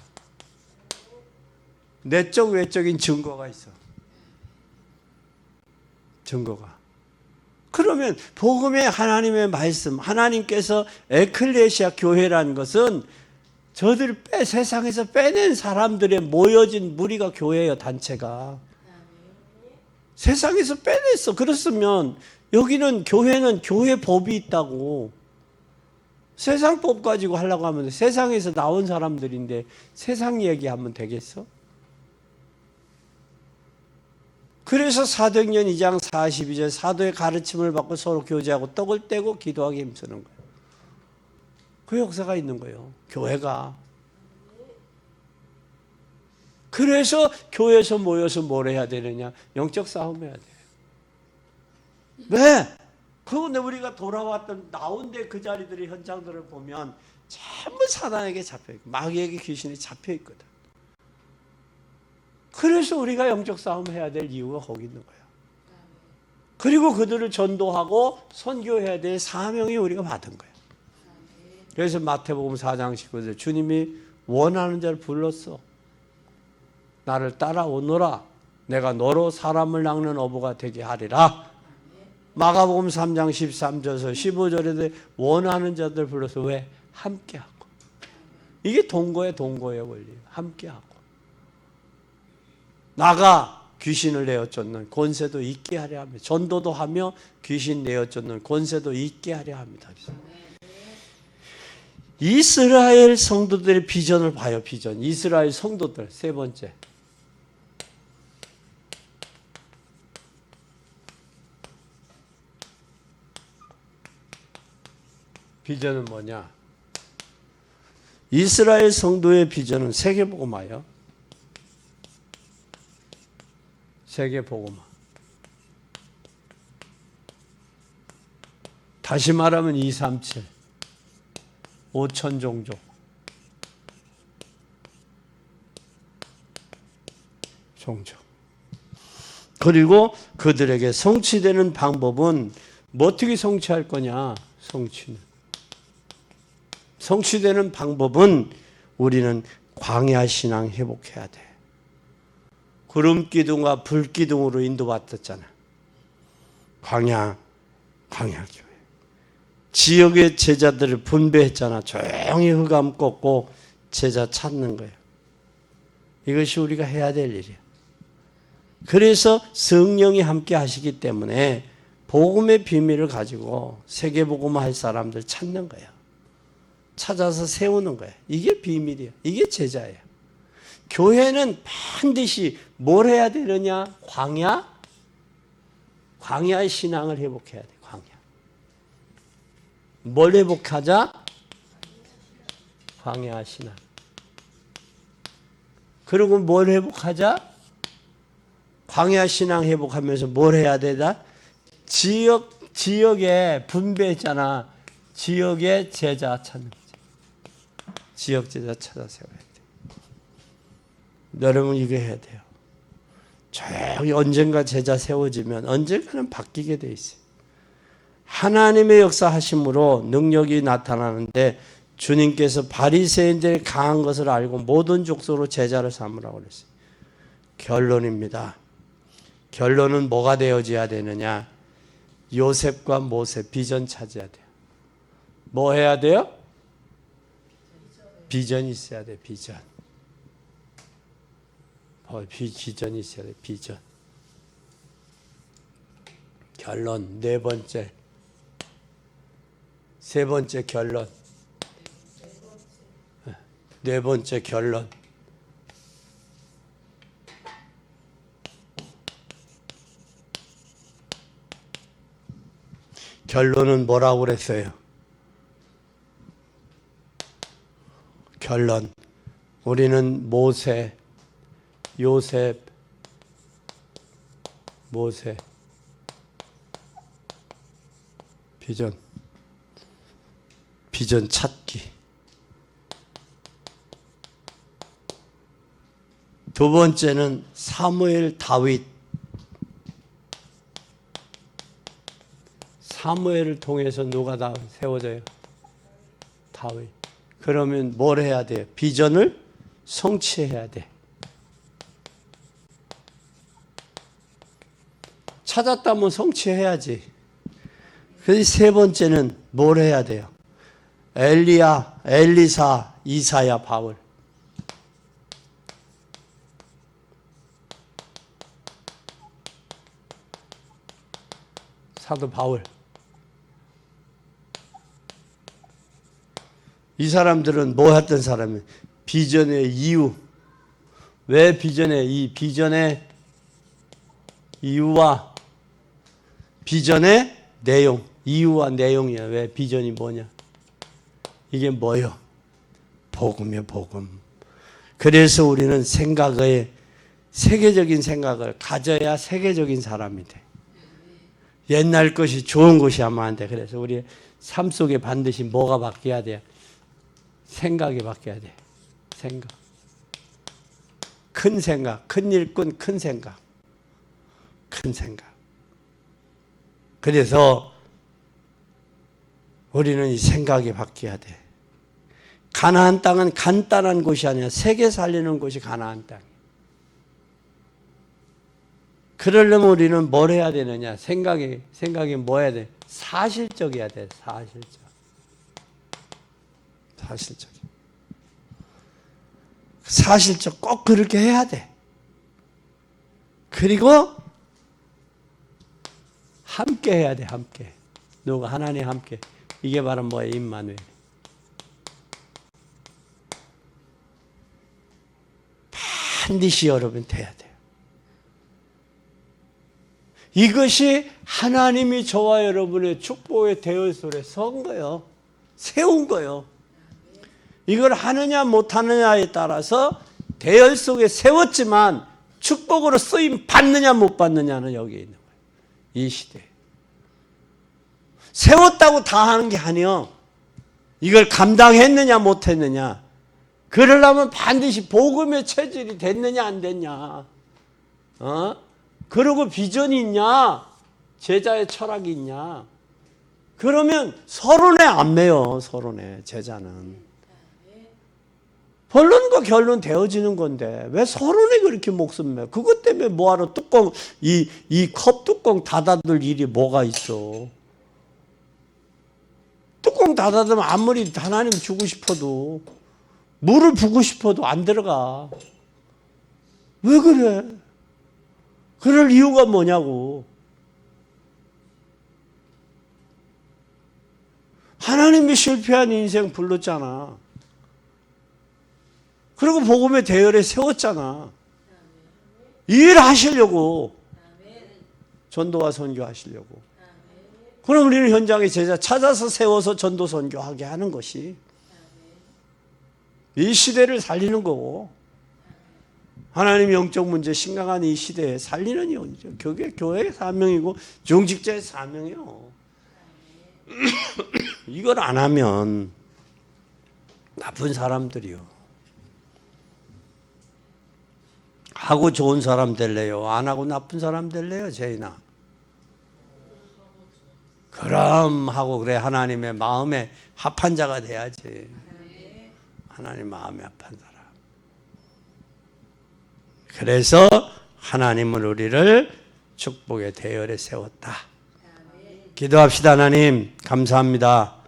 내적 외적인 증거가 있어. 증거가. 그러면 복음의 하나님의 말씀, 하나님께서 에클레시아 교회라는 것은 저들 세상에서 빼낸 사람들의 모여진 무리가 교회예요. 단체가. 세상에서 빼냈어. 그렇으면 여기는 교회는 교회 법이 있다고. 세상 법 가지고 하려고 하면 세상에서 나온 사람들인데 세상 얘기하면 되겠어? 그래서 사도행전 2장 42절 사도의 가르침을 받고 서로 교제하고 떡을 떼고 기도하기 힘쓰는 거예요. 그 역사가 있는 거예요. 교회가. 그래서 교회에서 모여서 뭘 해야 되느냐? 영적 싸움 해야 돼요. 왜? 그런데 우리가 돌아왔던 나온데 그 자리들의 현장들을 보면 전부 사단에게 잡혀있고 마귀에게 귀신이 잡혀있거든. 그래서 우리가 영적 싸움 해야 될 이유가 거기 있는 거예요. 그리고 그들을 전도하고 선교해야 될 사명이 우리가 받은 거예요. 그래서 마태복음 4장 19절 주님이 원하는 자를 불렀어. 나를 따라오너라. 내가 너로 사람을 낚는 어부가 되게 하리라. 마가복음 3장 13절에서 15절에 원하는 자들 불러서 왜? 함께하고. 이게 동거의 원리. 함께하고. 나가 귀신을 내어 쫓는 권세도 있게 하려 합니다. 전도도 하며 귀신 내어 쫓는 권세도 있게 하려 합니다. 이스라엘 성도들의 비전을 봐요. 비전. 이스라엘 성도들 세 번째. 비전은 뭐냐? 이스라엘 성도의 비전은 세계복음화예요. 세계복음화. 다시 말하면 237, 5천 종족. 그리고 그들에게 성취되는 방법은 뭐 어떻게 성취할 거냐? 성취되는 방법은 우리는 광야 신앙 회복해야 돼. 구름 기둥과 불 기둥으로 인도받았잖아. 광야 교회. 지역의 제자들을 분배했잖아. 조용히 흑암 꺾고 제자 찾는 거예요. 이것이 우리가 해야 될 일이야. 그래서 성령이 함께 하시기 때문에 복음의 비밀을 가지고 세계복음화 할 사람들 찾는 거예요. 찾아서 세우는 거예요. 이게 비밀이에요. 이게 제자예요. 교회는 반드시 뭘 해야 되느냐? 광야의 신앙을 회복해야 돼. 광야. 뭘 회복하자? 광야 신앙. 그리고 뭘 회복하자? 광야 신앙 회복하면서 뭘 해야 되다? 지역에 분배했잖아. 지역의 제자 찾는 거지. 지역 제자 찾아 세워야 돼. 여러분 이거 해야 돼요. 조용히 언젠가 제자 세워지면 언젠가는 바뀌게 돼 있어요. 하나님의 역사하심으로 능력이 나타나는데 주님께서 바리새인들이 강한 것을 알고 모든 족속으로 제자를 삼으라고 그랬어요. 결론입니다. 결론은 뭐가 되어져야 되느냐? 요셉과 모세 비전 찾아야 돼요. 뭐 해야 돼요? 비전이 있어야 돼. 비전. 비전이 있어야 돼. 비전. 결론 네 번째. 세 번째 결론. 네 번째 결론. 결론은 뭐라고 그랬어요? 결론. 우리는 모세, 요셉, 모세, 비전 찾기. 두 번째는 사무엘, 다윗. 사무엘을 통해서 누가 다 세워져요? 다윗. 그러면 뭘 해야 돼요? 비전을 성취해야 돼. 찾았다면 성취해야지. 그래서 세 번째는 뭘 해야 돼요? 엘리야, 엘리사, 이사야, 바울. 사도 바울. 이 사람들은 뭐 했던 사람이에요? 비전의 이유. 왜 이 비전의 이유와 비전의 내용. 이유와 내용이야. 왜 비전이 뭐냐? 이게 뭐요? 복음이요, 복음. 그래서 우리는 세계적인 생각을 가져야 세계적인 사람이 돼. 옛날 것이 좋은 것이 하면 안 돼. 그래서 우리 삶 속에 반드시 뭐가 바뀌어야 돼? 생각이 바뀌어야 돼. 생각. 큰 생각. 큰 일꾼, 큰 생각. 큰 생각. 그래서 우리는 이 생각이 바뀌어야 돼. 가나안 땅은 간단한 곳이 아니라 세계 살리는 곳이 가나안 땅. 그러려면 우리는 뭘 해야 되느냐? 생각이 뭐 해야 돼? 사실적이어야 돼. 사실적 꼭 그렇게 해야 돼. 그리고 함께 해야 돼. 함께. 누가 하나님 함께. 이게 바로 뭐예요? 임마누엘. 반드시 여러분 돼야 돼요. 이것이 하나님이 저와 여러분의 축복의 대열솔에 선 거예요. 세운 거예요. 이걸 하느냐 못하느냐에 따라서 대열 속에 세웠지만 축복으로 쓰임 받느냐 못 받느냐는 여기에 있는 거예요. 이 시대에. 세웠다고 다 하는 게 아니요. 이걸 감당했느냐 못했느냐. 그러려면 반드시 복음의 체질이 됐느냐 안 됐냐. 그리고 비전이 있냐. 제자의 철학이 있냐. 그러면 서론에 안 매요. 서론에 제자는. 본론과 결론 되어지는 건데 왜 서론에 그렇게 목숨 매? 그것 때문에 뭐하러 뚜껑 이 컵 뚜껑 닫아둘 일이 뭐가 있어? 뚜껑 닫아두면 아무리 하나님 주고 싶어도 물을 부고 싶어도 안 들어가. 왜 그래? 그럴 이유가 뭐냐고. 하나님이 실패한 인생 불렀잖아. 그리고 복음의 대열에 세웠잖아. 일하시려고. 전도와 선교하시려고. 그럼 우리는 현장에 제자 찾아서 세워서 전도 선교하게 하는 것이 이 시대를 살리는 거고, 하나님 영적 문제 심각한 이 시대에 살리는 일이죠. 교회의 사명이고 중직자의 사명이요. 이걸 안 하면 나쁜 사람들이요. 하고 좋은 사람 될래요? 안 하고 나쁜 사람 될래요? 제이나. 그럼 하고 그래 하나님의 마음에 합한 자가 돼야지. 하나님 마음에 합한 사람. 그래서 하나님은 우리를 축복의 대열에 세웠다. 기도합시다. 하나님 감사합니다.